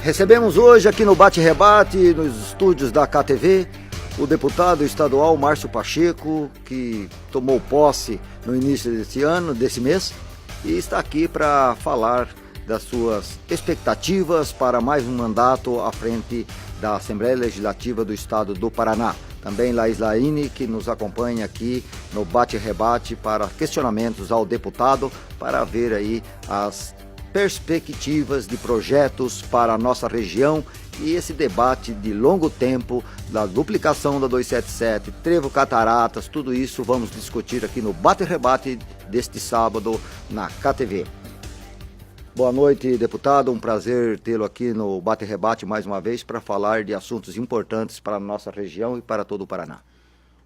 Recebemos hoje aqui no Bate-Rebate, nos estúdios da KTV, o deputado estadual Márcio Pacheco, que tomou posse no início desse mês, e está aqui para falar das suas expectativas para mais um mandato à frente da Assembleia Legislativa do Estado do Paraná. Também Laís Laine, que nos acompanha aqui no Bate-Rebate para questionamentos ao deputado, para ver aí as perspectivas de projetos para a nossa região e esse debate de longo tempo da duplicação da 277, Trevo Cataratas, tudo isso vamos discutir aqui no Bate-Rebate deste sábado na KTV. Boa noite, deputado, um prazer tê-lo aqui no Bate-Rebate mais uma vez para falar de assuntos importantes para a nossa região e para todo o Paraná.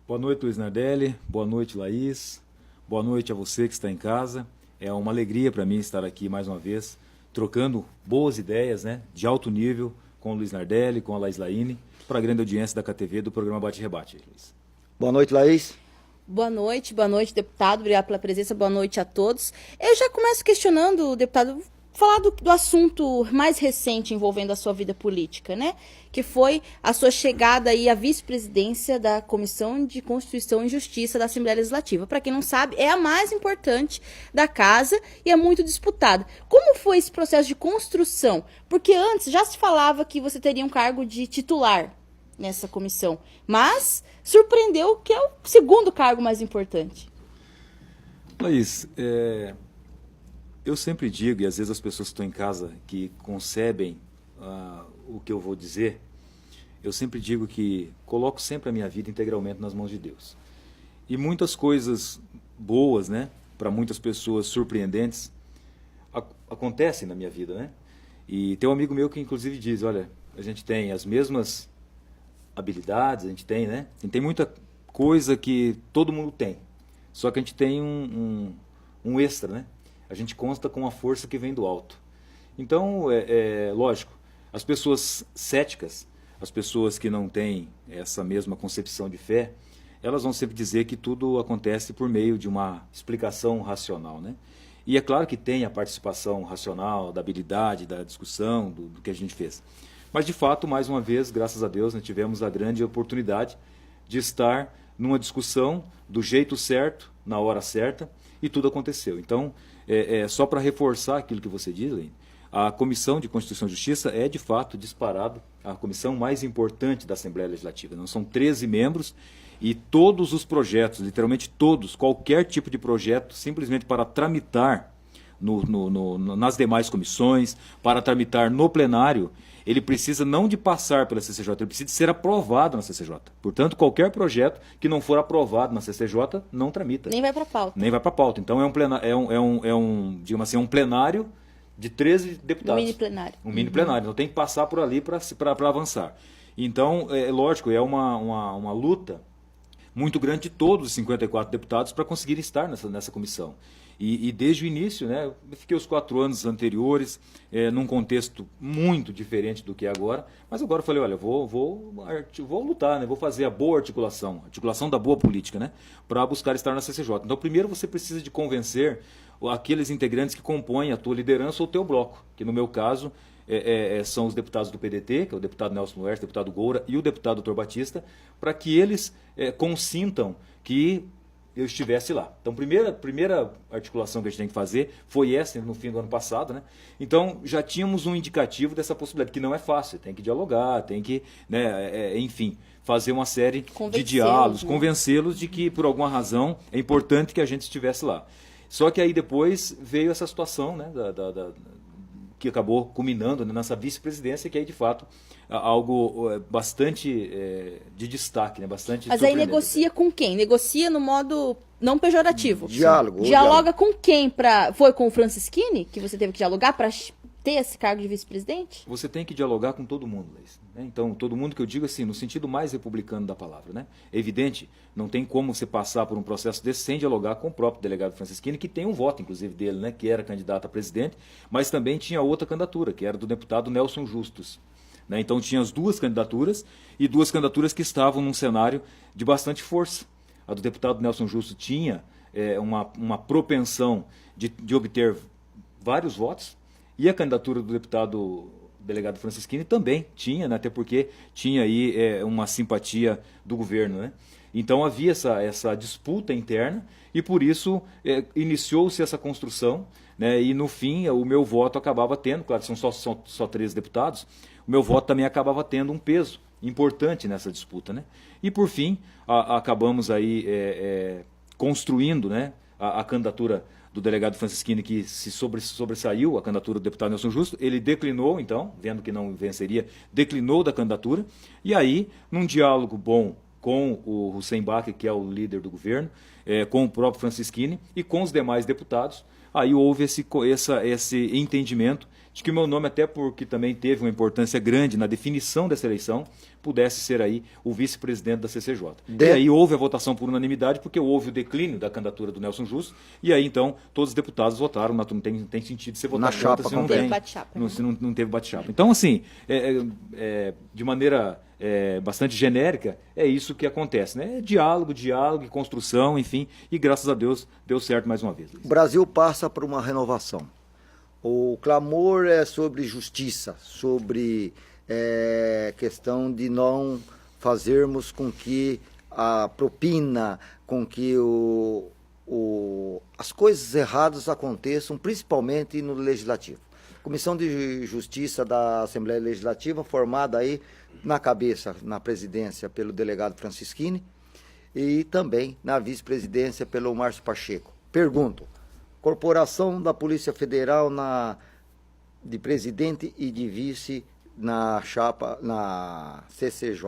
Boa noite, Luiz Nardelli, boa noite, Laís, boa noite a você que está em casa. É uma alegria para mim estar aqui mais uma vez, trocando boas ideias, né, de alto nível com o Luiz Nardelli, com a Laís Laine, para a grande audiência da KTV do programa Bate-Rebate. Boa noite, Laís. Boa noite, deputado. Obrigado pela presença, boa noite a todos. Eu já começo questionando, deputado, falar do assunto mais recente envolvendo a sua vida política, né? Que foi a sua chegada aí à vice-presidência da Comissão de Constituição e Justiça da Assembleia Legislativa. Para quem não sabe, é a mais importante da casa e é muito disputada. Como foi esse processo de construção? Porque antes já se falava que você teria um cargo de titular nessa comissão, mas surpreendeu que é o segundo cargo mais importante. Laís, eu sempre digo, e às vezes as pessoas que estão em casa que concebem o que eu vou dizer, eu sempre digo que coloco sempre a minha vida integralmente nas mãos de Deus. E muitas coisas boas, né, para muitas pessoas surpreendentes, acontecem na minha vida, né? E tem um amigo meu que inclusive diz, olha, a gente tem as mesmas habilidades, a gente tem, né? A gente tem muita coisa que todo mundo tem, só que a gente tem um extra, né? A gente consta com a força que vem do alto. Então, lógico, as pessoas céticas, as pessoas que não têm essa mesma concepção de fé, elas vão sempre dizer que tudo acontece por meio de uma explicação racional, né? E é claro que tem a participação racional, da habilidade, da discussão, do que a gente fez. Mas, de fato, mais uma vez, graças a Deus, nós tivemos a grande oportunidade de estar numa discussão do jeito certo, na hora certa, e tudo aconteceu. Então, só para reforçar aquilo que você diz, Leine, a Comissão de Constituição e Justiça é, de fato, disparado a comissão mais importante da Assembleia Legislativa. Não são 13 membros e todos os projetos, literalmente todos, qualquer tipo de projeto, simplesmente para tramitar nas demais comissões, para tramitar no plenário, ele precisa não de passar pela CCJ, ele precisa de ser aprovado na CCJ. Portanto, qualquer projeto que não for aprovado na CCJ não tramita. Nem vai para a pauta. Nem vai para a pauta. Então, digamos assim, um plenário de 13 deputados. Um mini plenário. Um mini plenário. Então, tem que passar por ali para avançar. Então, lógico, é uma luta muito grande de todos os 54 deputados para conseguir estar nessa comissão. E desde o início, né, eu fiquei os 4 anos anteriores num contexto muito diferente do que é agora, mas agora eu falei, olha, vou lutar, né, vou fazer a boa articulação da boa política, né, para buscar estar na CCJ. Então, primeiro você precisa de convencer aqueles integrantes que compõem a tua liderança ou o teu bloco, que no meu caso são os deputados do PDT, que é o deputado Nelson Luerce, o deputado Goura e o deputado Dr. Batista, para que eles consintam que eu estivesse lá. Então, primeira articulação que a gente tem que fazer foi essa, no fim do ano passado, né? Então, já tínhamos um indicativo dessa possibilidade, que não é fácil, tem que dialogar, tem que, né, enfim, fazer uma série de diálogos, convencê-los de que, por alguma razão, é importante que a gente estivesse lá. Só que aí depois veio essa situação, né, que acabou culminando, né, nessa vice-presidência, que aí, de fato, algo bastante de destaque, né, bastante. Mas aí negocia com quem? Negocia no modo não pejorativo. Diálogo. Dialoga com quem? Foi com o Francisquini que você teve que dialogar para ter esse cargo de vice-presidente? Você tem que dialogar com todo mundo, Laís, né? Então, todo mundo que eu digo assim, no sentido mais republicano da palavra, né? É evidente, não tem como você passar por um processo desse sem dialogar com o próprio delegado Francisquini, que tem um voto, inclusive, dele, né? Que era candidato a presidente, mas também tinha outra candidatura, que era do deputado Nelson Justus, né? Então, tinha as duas candidaturas e duas candidaturas que estavam num cenário de bastante força. A do deputado Nelson Justus tinha uma propensão de obter vários votos, e a candidatura do deputado delegado Francisquini também tinha, né, até porque tinha aí uma simpatia do governo, né? Então havia essa disputa interna e por isso iniciou-se essa construção, né, e no fim o meu voto acabava tendo, claro, são só 13 deputados, o meu voto também acabava tendo um peso importante nessa disputa, né? E por fim acabamos aí construindo, né, a candidatura do delegado Francisquini, que se sobressaiu a candidatura do deputado Nelson Justo. Ele declinou, então, vendo que não venceria, declinou da candidatura. E aí, num diálogo bom com o Hussein Bach, que é o líder do governo, com o próprio Francisquini e com os demais deputados, aí houve esse entendimento de que o meu nome, até porque também teve uma importância grande na definição dessa eleição, pudesse ser aí o vice-presidente da CCJ. E aí houve a votação por unanimidade, porque houve o declínio da candidatura do Nelson Justo, e aí então todos os deputados votaram, não tem sentido você votar na chapa, se não tem bate-chapa. Se não teve bate-chapa. Então, assim, de maneira bastante genérica, é isso que acontece, né? Diálogo e construção, enfim, e graças a Deus deu certo mais uma vez. O Brasil passa por uma renovação. O clamor é sobre justiça, sobre questão de não fazermos com que a propina, com que as coisas erradas aconteçam, principalmente no Legislativo. Comissão de Justiça da Assembleia Legislativa, formada aí na cabeça, na presidência, pelo delegado Francisquini e também na vice-presidência pelo Márcio Pacheco. Pergunto, corporação da Polícia Federal de presidente e de vice na chapa, na CCJ.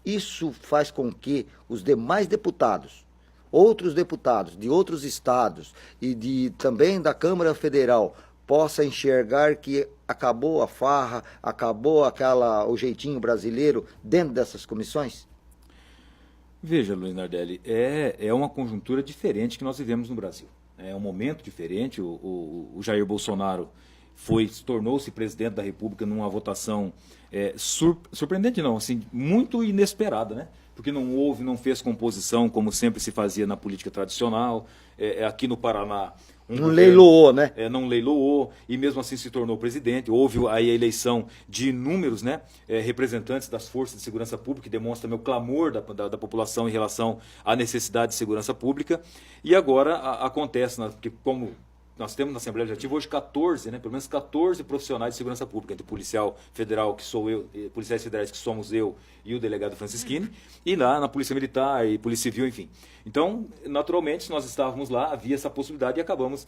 Isso faz com que os demais deputados, outros deputados de outros estados e também da Câmara Federal possa enxergar que acabou a farra, acabou o jeitinho brasileiro dentro dessas comissões? Veja, Luiz Nardelli, é uma conjuntura diferente que nós vivemos no Brasil. É um momento diferente. O Jair Bolsonaro tornou-se presidente da República numa votação surpreendente, não, assim, muito inesperada, né? Porque não fez composição como sempre se fazia na política tradicional. Aqui no Paraná não leiloou, né? Não leiloou, e mesmo assim se tornou presidente. Houve aí a eleição de inúmeros, né, representantes das forças de segurança pública, que demonstra meu clamor da população em relação à necessidade de segurança pública. E agora acontece, porque como nós temos na Assembleia Legislativa hoje 14, né, pelo menos 14 profissionais de segurança pública, entre policial federal, que sou eu, policiais federais, que somos eu e o delegado Francisquini, e lá na Polícia Militar e Polícia Civil, enfim. Então, naturalmente, nós estávamos lá, havia essa possibilidade e acabamos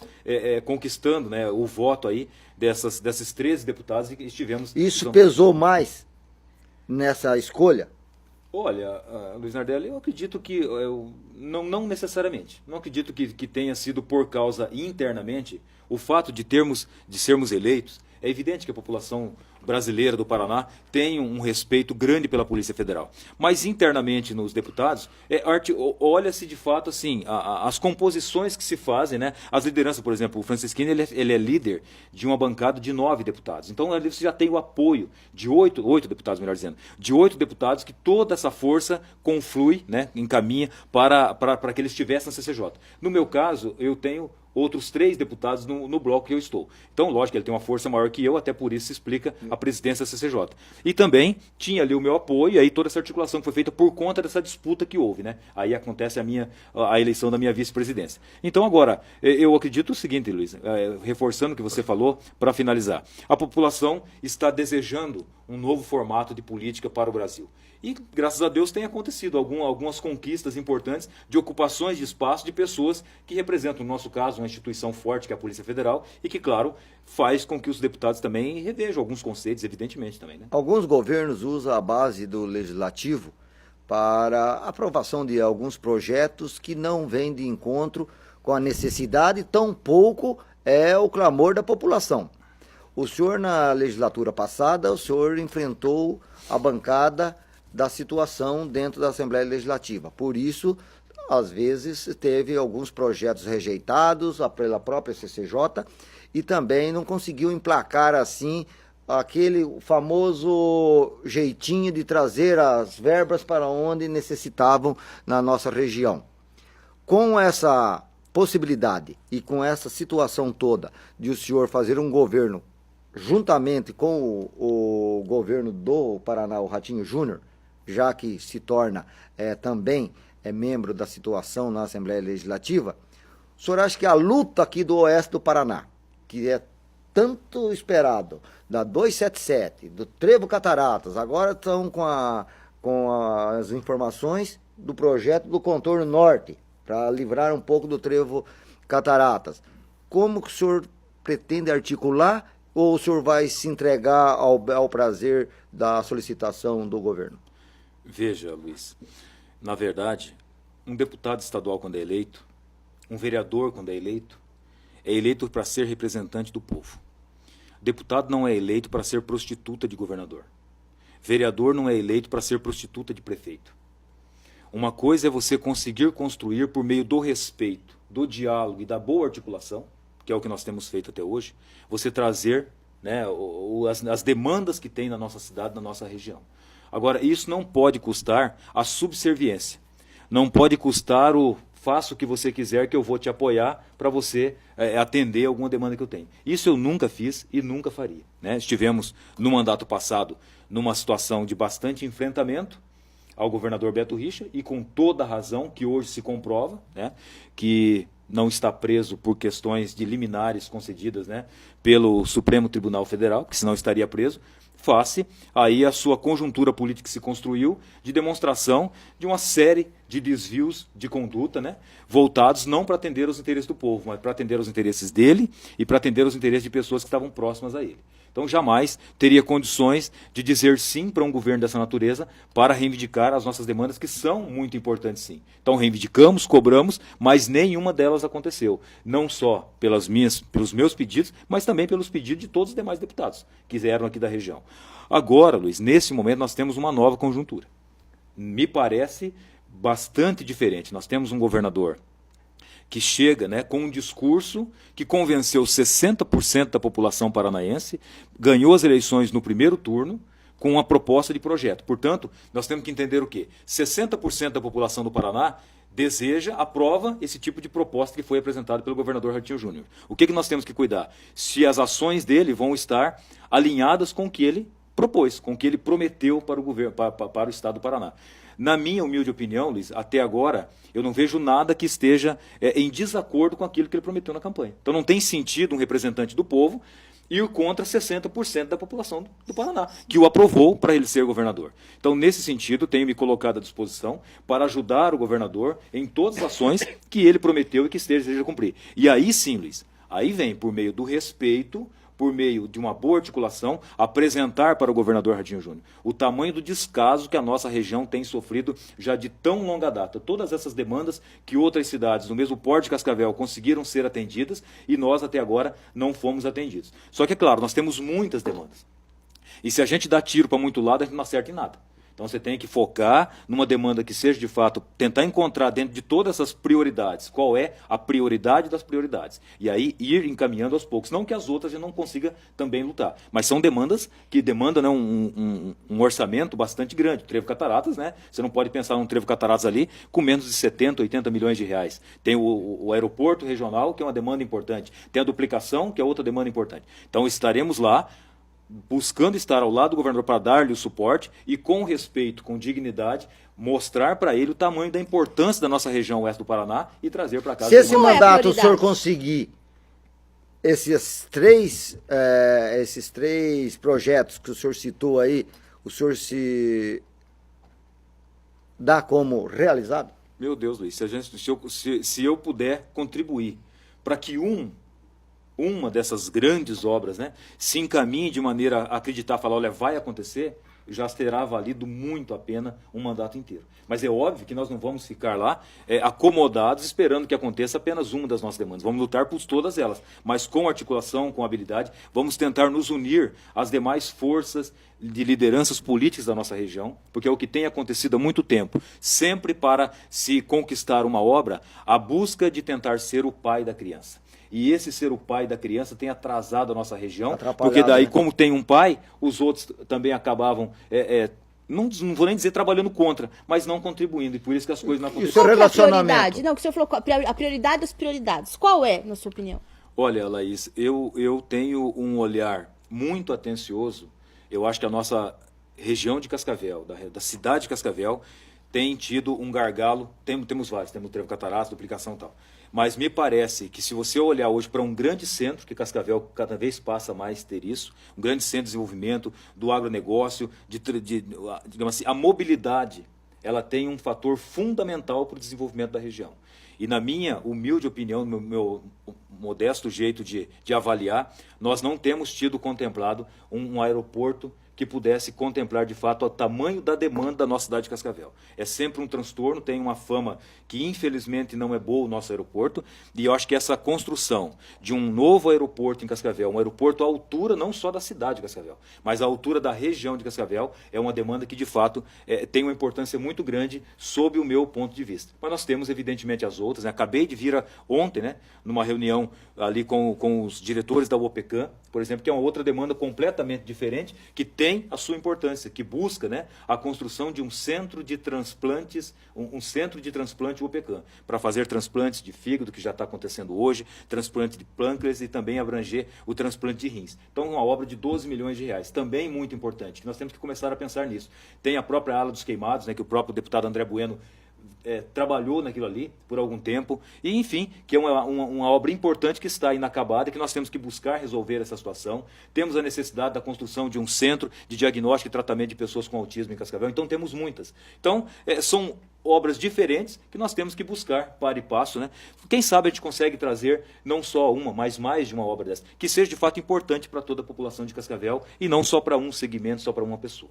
conquistando, né, o voto aí desses 13 deputados e estivemos... Isso pesou mais nessa escolha? Olha, Luiz Nardelli, eu acredito que, não necessariamente, não acredito que tenha sido por causa internamente o fato de sermos eleitos. É evidente que a população brasileira do Paraná tem um respeito grande pela Polícia Federal. Mas internamente nos deputados, olha-se de fato assim, as composições que se fazem, né? As lideranças, por exemplo, o Francisquini ele é líder de uma bancada de 9 deputados. Então você já tem o apoio de 8 deputados, melhor dizendo, de 8 deputados, que toda essa força conflui, né, encaminha para que eles estivessem na CCJ. No meu caso, eu tenho outros 3 deputados no bloco que eu estou. Então, lógico, ele tem uma força maior que eu, até por isso se explica a presidência da CCJ. E também tinha ali o meu apoio, e aí toda essa articulação que foi feita por conta dessa disputa que houve, né? Aí acontece a eleição da minha vice-presidência. Então, agora, eu acredito o seguinte, Luiz, reforçando o que você falou, para finalizar. A população está desejando um novo formato de política para o Brasil. E, graças a Deus, tem acontecido algumas conquistas importantes de ocupações de espaço de pessoas que representam, no nosso caso, uma instituição forte, que é a Polícia Federal, e que, claro, faz com que os deputados também revejam alguns conceitos, evidentemente, também, né? Alguns governos usam a base do Legislativo para aprovação de alguns projetos que não vêm de encontro com a necessidade, tampouco é o clamor da população. O senhor, na legislatura passada, o senhor enfrentou a bancada da situação dentro da Assembleia Legislativa. Por isso, às vezes, teve alguns projetos rejeitados pela própria CCJ e também não conseguiu emplacar, assim, aquele famoso jeitinho de trazer as verbas para onde necessitavam na nossa região. Com essa possibilidade e com essa situação toda de o senhor fazer um governo juntamente com o governo do Paraná, o Ratinho Júnior, já que se torna também membro da situação na Assembleia Legislativa, o senhor acha que a luta aqui do oeste do Paraná, que é tanto esperado, da 277, do Trevo Cataratas, agora estão com as informações do projeto do contorno norte, para livrar um pouco do Trevo Cataratas. Como que o senhor pretende articular, ou o senhor vai se entregar ao prazer da solicitação do governo? Veja, Luiz, na verdade, um deputado estadual, quando é eleito, um vereador, quando é eleito para ser representante do povo. Deputado não é eleito para ser prostituta de governador. Vereador não é eleito para ser prostituta de prefeito. Uma coisa é você conseguir construir por meio do respeito, do diálogo e da boa articulação, que é o que nós temos feito até hoje, você trazer, né, as demandas que tem na nossa cidade, na nossa região. Agora, isso não pode custar a subserviência. Não pode custar o faça o que você quiser que eu vou te apoiar para você atender alguma demanda que eu tenho. Isso eu nunca fiz e nunca faria, né? Estivemos no mandato passado numa situação de bastante enfrentamento ao governador Beto Richa, e com toda a razão que hoje se comprova, né, que não está preso por questões de liminares concedidas, né, pelo Supremo Tribunal Federal, que senão estaria preso, face aí a sua conjuntura política que se construiu de demonstração de uma série de desvios de conduta, né, voltados não para atender os interesses do povo, mas para atender os interesses dele e para atender os interesses de pessoas que estavam próximas a ele. Então jamais teria condições de dizer sim para um governo dessa natureza para reivindicar as nossas demandas, que são muito importantes sim. Então reivindicamos, cobramos, mas nenhuma delas aconteceu. Não só pelos meus pedidos, mas também pelos pedidos de todos os demais deputados que eram aqui da região. Agora, Luiz, nesse momento nós temos uma nova conjuntura. Me parece bastante diferente. Nós temos um governador que chega, né, com um discurso que convenceu 60% da população paranaense, ganhou as eleições no primeiro turno com uma proposta de projeto. Portanto, nós temos que entender o quê? 60% da população do Paraná deseja, aprova esse tipo de proposta que foi apresentada pelo governador Ratinho Júnior. O que nós temos que cuidar? Se as ações dele vão estar alinhadas com o que ele propôs, com o que ele prometeu para o governo, para o estado do Paraná. Na minha humilde opinião, Luiz, até agora, eu não vejo nada que esteja em desacordo com aquilo que ele prometeu na campanha. Então não tem sentido um representante do povo ir contra 60% da população do Paraná, que o aprovou para ele ser governador. Então, nesse sentido, tenho me colocado à disposição para ajudar o governador em todas as ações que ele prometeu e que esteja cumprir. E aí sim, Luiz, aí vem, por meio do respeito, por meio de uma boa articulação, apresentar para o governador Ratinho Júnior o tamanho do descaso que a nossa região tem sofrido já de tão longa data. Todas essas demandas que outras cidades do mesmo porte de Cascavel conseguiram ser atendidas e nós até agora não fomos atendidos. Só que, é claro, nós temos muitas demandas. E se a gente dá tiro para muito lado, a gente não acerta em nada. Então você tem que focar numa demanda que seja de fato, tentar encontrar dentro de todas essas prioridades, qual é a prioridade das prioridades. E aí ir encaminhando aos poucos. Não que as outras a gente não consiga também lutar. Mas são demandas que demandam, né, um orçamento bastante grande. O Trevo Cataratas, né? Você não pode pensar num Trevo Cataratas ali com menos de 70, 80 milhões de reais. Tem o aeroporto regional, que é uma demanda importante. Tem a duplicação, que é outra demanda importante. Então estaremos lá, buscando estar ao lado do governador para dar-lhe o suporte e, com respeito, com dignidade, mostrar para ele o tamanho da importância da nossa região oeste do Paraná e trazer para casa. Se esse mandato o senhor conseguir esses três projetos que o senhor citou aí, o senhor se dá como realizado? Meu Deus, Luiz, se eu puder contribuir para que uma dessas grandes obras, né, se encaminhe de maneira a acreditar, falar, olha, vai acontecer, já terá valido muito a pena um mandato inteiro. Mas é óbvio que nós não vamos ficar lá acomodados esperando que aconteça apenas uma das nossas demandas. Vamos lutar por todas elas, mas com articulação, com habilidade, vamos tentar nos unir às demais forças de lideranças políticas da nossa região, porque é o que tem acontecido há muito tempo. Sempre para se conquistar uma obra, a busca de tentar ser o pai da criança. E esse ser o pai da criança tem atrasado a nossa região, porque daí, né, como tem um pai, os outros também acabavam, não vou nem dizer trabalhando contra, mas não contribuindo, e por isso que as coisas não acontecem. Qual é a prioridade? Não, que o senhor falou, a prioridade das prioridades. Qual é, na sua opinião? Olha, Laís, eu tenho um olhar muito atencioso, eu acho que a nossa região de Cascavel, da cidade de Cascavel, tem tido um gargalo, temos vários, temos o Trevo Cataratas, duplicação e tal. Mas me parece que se você olhar hoje para um grande centro, que Cascavel cada vez passa mais a ter isso, um grande centro de desenvolvimento do agronegócio, digamos assim, a mobilidade, ela tem um fator fundamental para o desenvolvimento da região. E na minha humilde opinião, no meu modesto jeito de avaliar, nós não temos tido contemplado um aeroporto que pudesse contemplar de fato o tamanho da demanda da nossa cidade de Cascavel. É sempre um transtorno, tem uma fama que infelizmente não é boa o nosso aeroporto, e eu acho que essa construção de um novo aeroporto em Cascavel, um aeroporto à altura não só da cidade de Cascavel, mas à altura da região de Cascavel, é uma demanda que de fato tem uma importância muito grande sob o meu ponto de vista. Mas nós temos evidentemente as outras, né? Acabei de vir ontem, né, numa reunião ali com os diretores da UOPECAM, por exemplo, que é uma outra demanda completamente diferente, que tem a sua importância, que busca, né, a construção de um centro de transplantes, um centro de transplante UOPECAM, para fazer transplantes de fígado, que já está acontecendo hoje, transplante de pâncreas e também abranger o transplante de rins. Então, uma obra de 12 milhões de reais, também muito importante, que nós temos que começar a pensar nisso. Tem a própria ala dos queimados, né, que o próprio deputado André Bueno trabalhou naquilo ali por algum tempo, e enfim, que é uma obra importante que está inacabada e que nós temos que buscar resolver essa situação. Temos a necessidade da construção de um centro de diagnóstico e tratamento de pessoas com autismo em Cascavel, então temos muitas. Então, são obras diferentes que nós temos que buscar para e passo, né? Quem sabe a gente consegue trazer não só uma, mas mais de uma obra dessa, que seja de fato importante para toda a população de Cascavel e não só para um segmento, só para uma pessoa.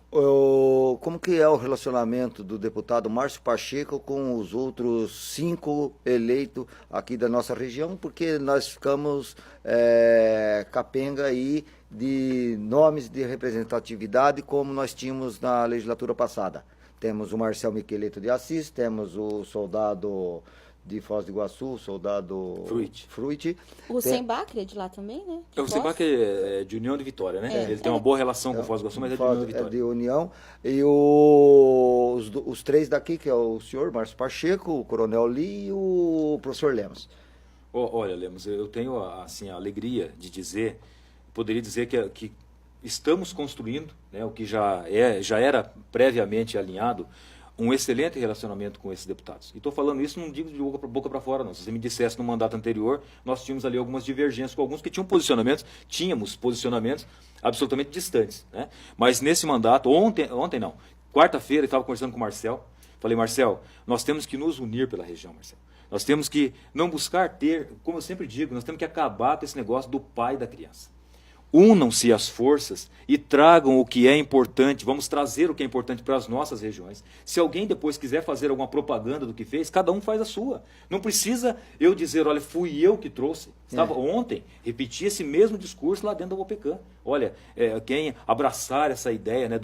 Como que é o relacionamento do deputado Márcio Pacheco com os outros 5 eleitos aqui da nossa região? Porque nós ficamos capenga aí de nomes de representatividade como nós tínhamos na legislatura passada. Temos o Marcel Miqueleto de Assis, temos o soldado de Foz do Iguaçu, o soldado Fruit. O Sembacre é de lá também, né? O Sembacre é de União de Vitória, né? Ele tem uma boa relação com Foz do Iguaçu, mas é de União de Vitória. É de União. E os 3 daqui, que é o senhor Márcio Pacheco, o Coronel Lee e o professor Lemos. Olha, Lemos, eu tenho assim, a alegria de dizer, poderia dizer que estamos construindo, né, o que já era previamente alinhado, um excelente relacionamento com esses deputados. E estou falando isso, não digo de boca para fora, não. Se você me dissesse no mandato anterior, nós tínhamos ali algumas divergências com alguns que tínhamos posicionamentos absolutamente distantes, né? Mas nesse mandato, ontem não, quarta-feira, eu estava conversando com o Marcel, falei, Marcel, nós temos que nos unir pela região, Marcel. Nós temos que não buscar ter, como eu sempre digo, nós temos que acabar com esse negócio do pai da criança. Unam-se as forças e tragam o que é importante, vamos trazer o que é importante para as nossas regiões. Se alguém depois quiser fazer alguma propaganda do que fez, cada um faz a sua. Não precisa eu dizer, olha, fui eu que trouxe. Estava ontem, repeti esse mesmo discurso lá dentro da UOPECAM. Olha, quem abraçar essa ideia, né,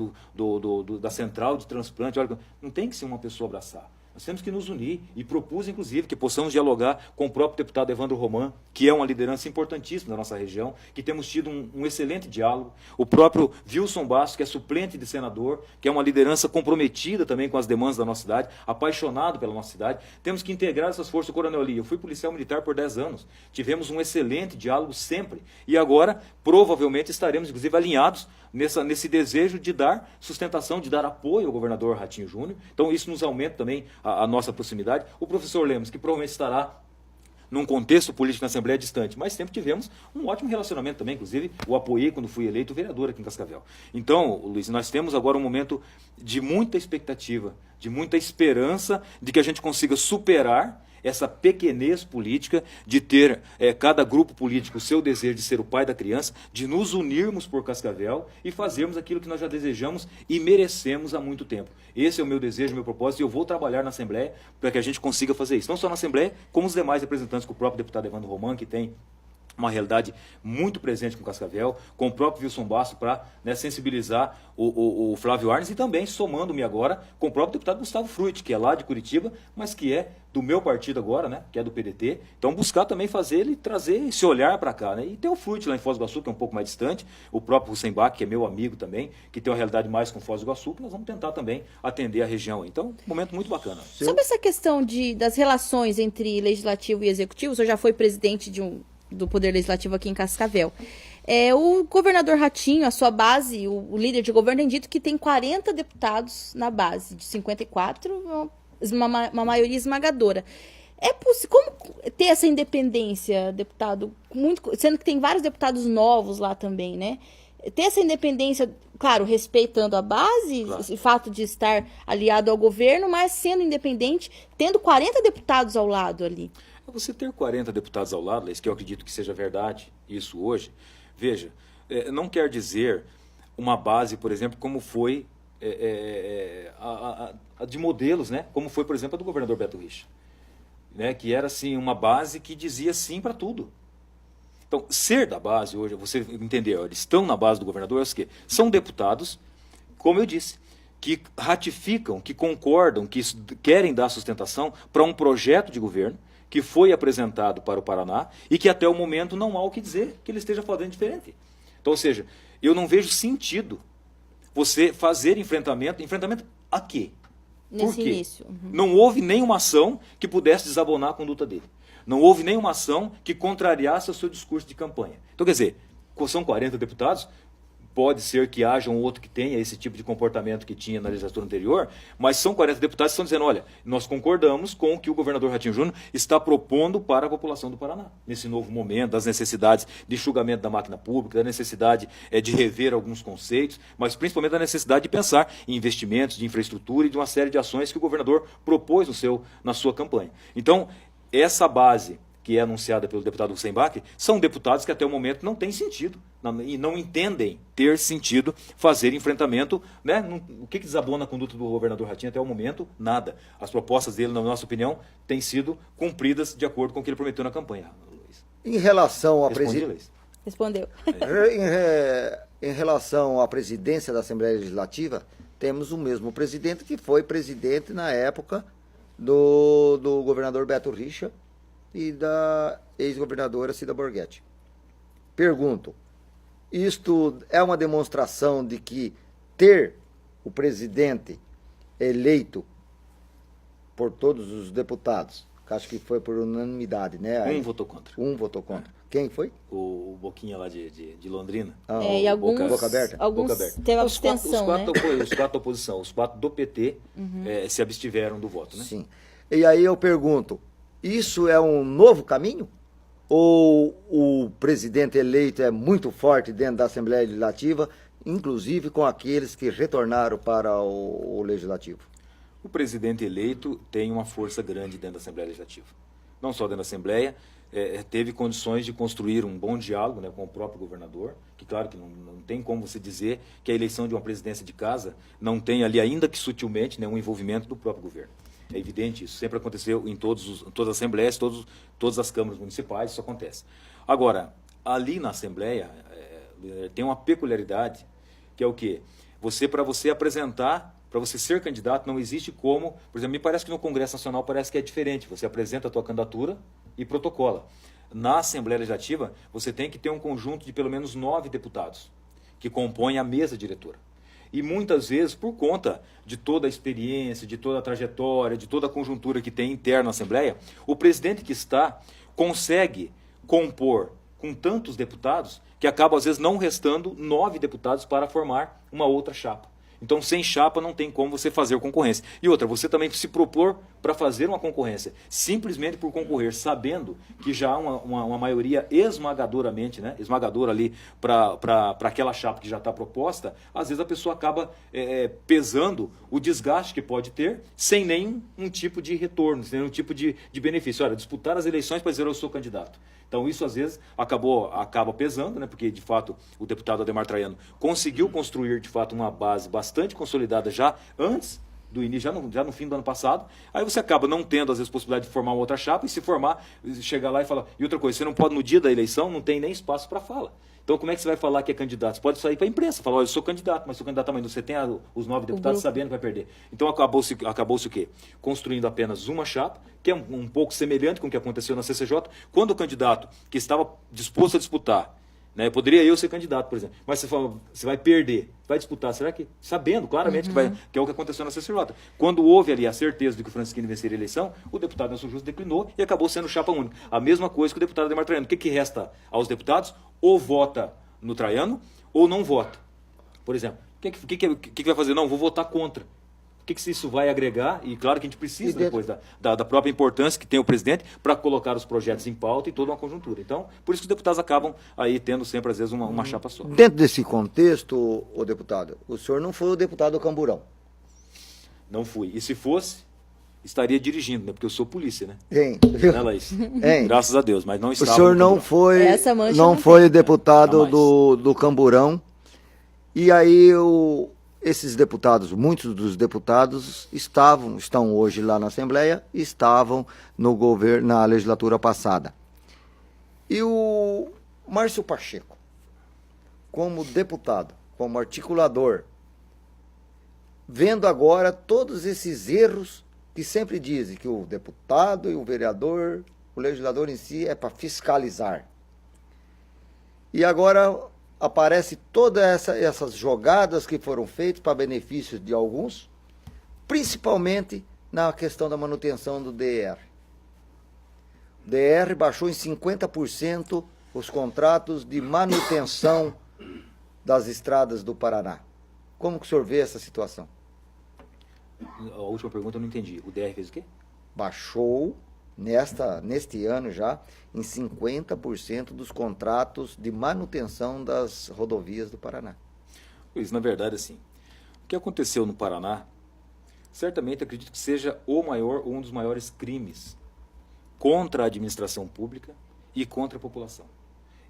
da central de transplante, olha, não tem que ser uma pessoa abraçar. Nós temos que nos unir e propus, inclusive, que possamos dialogar com o próprio deputado Evandro Roman, que é uma liderança importantíssima da nossa região, que temos tido um excelente diálogo. O próprio Wilson Bastos, que é suplente de senador, que é uma liderança comprometida também com as demandas da nossa cidade, apaixonado pela nossa cidade. Temos que integrar essas forças. Coronel Lee, eu fui policial militar por 10 anos. Tivemos um excelente diálogo sempre. E agora, provavelmente, estaremos, inclusive, alinhados nesse desejo de dar sustentação, de dar apoio ao governador Ratinho Júnior. Então, isso nos aumenta também a nossa proximidade. O professor Lemos, que provavelmente estará num contexto político na Assembleia distante, mas sempre tivemos um ótimo relacionamento também, inclusive o apoiei quando fui eleito vereador aqui em Cascavel. Então, Luiz, nós temos agora um momento de muita expectativa, de muita esperança de que a gente consiga superar essa pequenez política, de ter cada grupo político o seu desejo de ser o pai da criança, de nos unirmos por Cascavel e fazermos aquilo que nós já desejamos e merecemos há muito tempo. Esse é o meu desejo, meu propósito, e eu vou trabalhar na Assembleia para que a gente consiga fazer isso. Não só na Assembleia, como os demais representantes, com o próprio deputado Evandro Roman, que tem uma realidade muito presente com Cascavel, com o próprio Wilson Bastos para, né, sensibilizar o Flávio Arnes, e também somando-me agora com o próprio deputado Gustavo Fruit, que é lá de Curitiba, mas que é do meu partido agora, né, que é do PDT. Então buscar também fazer ele trazer esse olhar para cá, né? E tem o Fruit lá em Foz do Iguaçu, que é um pouco mais distante, o próprio Hussenbach, que é meu amigo também, que tem uma realidade mais com Foz do Iguaçu, que nós vamos tentar também atender a região. Então, um momento muito bacana. Sobre essa questão das relações entre legislativo e executivo, o senhor já foi presidente do Poder Legislativo aqui em Cascavel. O governador Ratinho, a sua base, o líder de governo, tem dito que tem 40 deputados na base, de 54, uma maioria esmagadora. Como ter essa independência, deputado, sendo que tem vários deputados novos lá também, né? Ter essa independência, claro, respeitando a base, Claro. o fato de estar aliado ao governo, mas sendo independente, tendo 40 deputados ao lado ali. Você ter 40 deputados ao lado, Laís, que eu acredito que seja verdade isso hoje, veja, não quer dizer uma base, por exemplo, como foi a de modelos, né? Como foi, por exemplo, a do governador Beto Richa, né? Que era assim, uma base que dizia sim para tudo. Então, ser da base hoje, você entender, eles estão na base do governador, é o quê? São deputados, como eu disse, que ratificam, que concordam, que querem dar sustentação para um projeto de governo que foi apresentado para o Paraná e que até o momento não há o que dizer que ele esteja fazendo diferente. Então, ou seja, eu não vejo sentido você fazer enfrentamento a quê? Por Nesse quê? início. Uhum. Não houve nenhuma ação que pudesse desabonar a conduta dele. Não houve nenhuma ação que contrariasse o seu discurso de campanha. Então, quer dizer, são 40 deputados, pode ser que haja um outro que tenha esse tipo de comportamento que tinha na legislatura anterior, mas são 40 deputados que estão dizendo, olha, nós concordamos com o que o governador Ratinho Júnior está propondo para a população do Paraná, nesse novo momento, das necessidades de enxugamento da máquina pública, da necessidade de rever alguns conceitos, mas principalmente da necessidade de pensar em investimentos, de infraestrutura e de uma série de ações que o governador propôs na sua campanha. Então, essa base que é anunciada pelo deputado Hussein Bach, são deputados que até o momento não têm sentido e não entendem ter sentido fazer enfrentamento, né? O que desabona a conduta do governador Ratinho até o momento? Nada. As propostas dele, na nossa opinião, têm sido cumpridas de acordo com o que ele prometeu na campanha. Luiz. Em relação à Respondi, Luiz? Respondeu. Em relação à presidência da Assembleia Legislativa, temos o mesmo presidente que foi presidente na época do governador Beto Richa e da ex-governadora Cida Borghetti. Pergunto, isto é uma demonstração de que ter o presidente eleito por todos os deputados, que acho que foi por unanimidade, né? Um votou contra. Um votou contra. Quem foi? O Boquinha lá de Londrina. E alguns, Boca Aberta? alguns Boca Aberta. teve Os quatro abstenção, né? os quatro da oposição, os quatro do PT se abstiveram do voto, né? Sim. E aí eu pergunto, isso é um novo caminho? Ou o presidente eleito é muito forte dentro da Assembleia Legislativa, inclusive com aqueles que retornaram para o Legislativo? O presidente eleito tem uma força grande dentro da Assembleia Legislativa. Não só dentro da Assembleia, teve condições de construir um bom diálogo, né, com o próprio governador, que claro que não tem como você dizer que a eleição de uma presidência de casa não tem ali, ainda que sutilmente, né, um envolvimento do próprio governo. É evidente isso, sempre aconteceu em todas as assembleias, todas as câmaras municipais, isso acontece. Agora, ali na Assembleia tem uma peculiaridade, que é o quê? Para você apresentar, para você ser candidato, não existe como, por exemplo, me parece que no Congresso Nacional parece que é diferente, você apresenta a tua candidatura e protocola. Na Assembleia Legislativa, você tem que ter um conjunto de pelo menos 9 deputados, que compõem a mesa diretora. E muitas vezes, por conta de toda a experiência, de toda a trajetória, de toda a conjuntura que tem interna na Assembleia, o presidente que está consegue compor com tantos deputados que acaba, às vezes, não restando 9 deputados para formar uma outra chapa. Então, sem chapa, não tem como você fazer concorrência. E outra, você também se propor para fazer uma concorrência, simplesmente por concorrer, sabendo que já há uma maioria esmagadoramente, né, esmagadora ali para aquela chapa que já está proposta, às vezes a pessoa acaba pesando o desgaste que pode ter sem nenhum tipo de retorno, sem nenhum tipo de benefício. Olha, disputar as eleições para dizer eu sou candidato. Então isso às vezes acaba pesando, né? Porque de fato o deputado Ademar Traiano conseguiu construir de fato uma base bastante consolidada já antes do início, já no fim do ano passado. Aí você acaba não tendo às vezes possibilidade de formar uma outra chapa e se formar, chegar lá e falar, e outra coisa, você não pode no dia da eleição, não tem nem espaço para fala. Então como é que você vai falar que é candidato? Você pode sair para a imprensa, falar, olha, eu sou candidato, mas sou candidato também, você tem os 9 deputados sabendo que vai perder. Então acabou-se o quê? Construindo apenas uma chapa, que é um pouco semelhante com o que aconteceu na CCJ, quando o candidato que estava disposto a disputar, né, poderia eu ser candidato, por exemplo, mas você fala, você vai perder, vai disputar, será que? Sabendo claramente que é o que aconteceu na CCJ. Quando houve ali a certeza de que o Francisquini venceria a eleição, o deputado Nelson Justo declinou e acabou sendo chapa única. A mesma coisa que o deputado Ademar Traiano. O que resta aos deputados? Ou vota no Traiano ou não vota. Por exemplo, o que vai fazer? Não, vou votar contra. O que isso vai agregar? E claro que a gente precisa depois da própria importância que tem o presidente para colocar os projetos em pauta e toda uma conjuntura. Então, por isso que os deputados acabam aí tendo sempre, às vezes, uma chapa só. Dentro desse contexto, o deputado, o senhor não foi o deputado do Camburão. Não fui. E se fosse, estaria dirigindo, né? Porque eu sou polícia, né? Hein? Né, Laís? Hein? Graças a Deus, mas não O estava. senhor no não Camburão. foi, Essa mancha não não foi tem. deputado Jamais. do Camburão. E aí esses deputados, muitos dos deputados estão hoje lá na Assembleia, estavam no governo, na legislatura passada. E o Márcio Pacheco, como deputado, como articulador, vendo agora todos esses erros que sempre dizem que o deputado e o vereador, o legislador em si é para fiscalizar. E agora aparece todas essas jogadas que foram feitas para benefício de alguns, principalmente na questão da manutenção do DR. O DR baixou em 50% os contratos de manutenção das estradas do Paraná. Como que o senhor vê essa situação? A última pergunta eu não entendi. O DR fez o quê? Baixou neste ano já em 50% dos contratos de manutenção das rodovias do Paraná. Luiz, na verdade, assim, o que aconteceu no Paraná, certamente acredito que seja o maior ou um dos maiores crimes contra a administração pública e contra a população.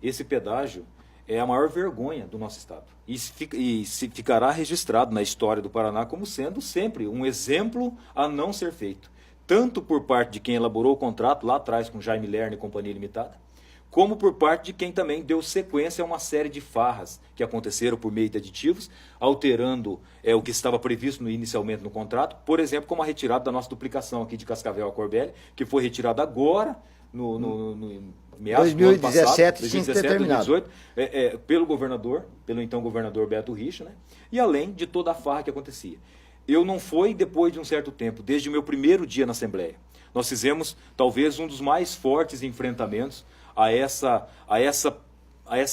Esse pedágio é a maior vergonha do nosso Estado. E ficará registrado na história do Paraná como sendo sempre um exemplo a não ser feito. Tanto por parte de quem elaborou o contrato lá atrás com Jaime Lerner e Companhia Limitada, como por parte de quem também deu sequência a uma série de farras que aconteceram por meio de aditivos, alterando o que estava previsto inicialmente no contrato, por exemplo, como a retirada da nossa duplicação aqui de Cascavel a Corbélia, que foi retirada agora, no meados do ano passado, 2018, pelo governador, pelo então governador Beto Richa, né? E além de toda a farra que acontecia. Eu não fui depois de um certo tempo, desde o meu primeiro dia na Assembleia. Nós fizemos talvez um dos mais fortes enfrentamentos a essa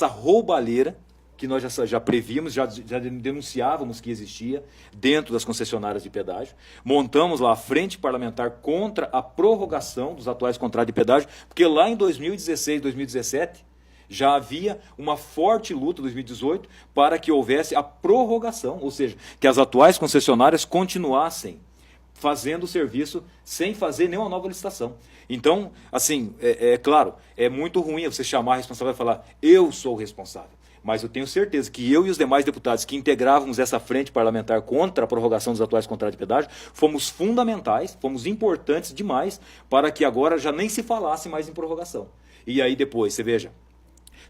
roubalheira que nós já prevíamos, já denunciávamos que existia dentro das concessionárias de pedágio. Montamos lá a frente parlamentar contra a prorrogação dos atuais contratos de pedágio, porque lá em 2016, 2017, já havia uma forte luta, 2018, para que houvesse a prorrogação, ou seja, que as atuais concessionárias continuassem fazendo o serviço sem fazer nenhuma nova licitação. Então, assim, claro, é muito ruim você chamar a responsável e falar, eu sou o responsável. Mas eu tenho certeza que eu e os demais deputados que integrávamos essa frente parlamentar contra a prorrogação dos atuais contratos de pedágio, fomos fundamentais, fomos importantes demais para que agora já nem se falasse mais em prorrogação. E aí depois, você veja,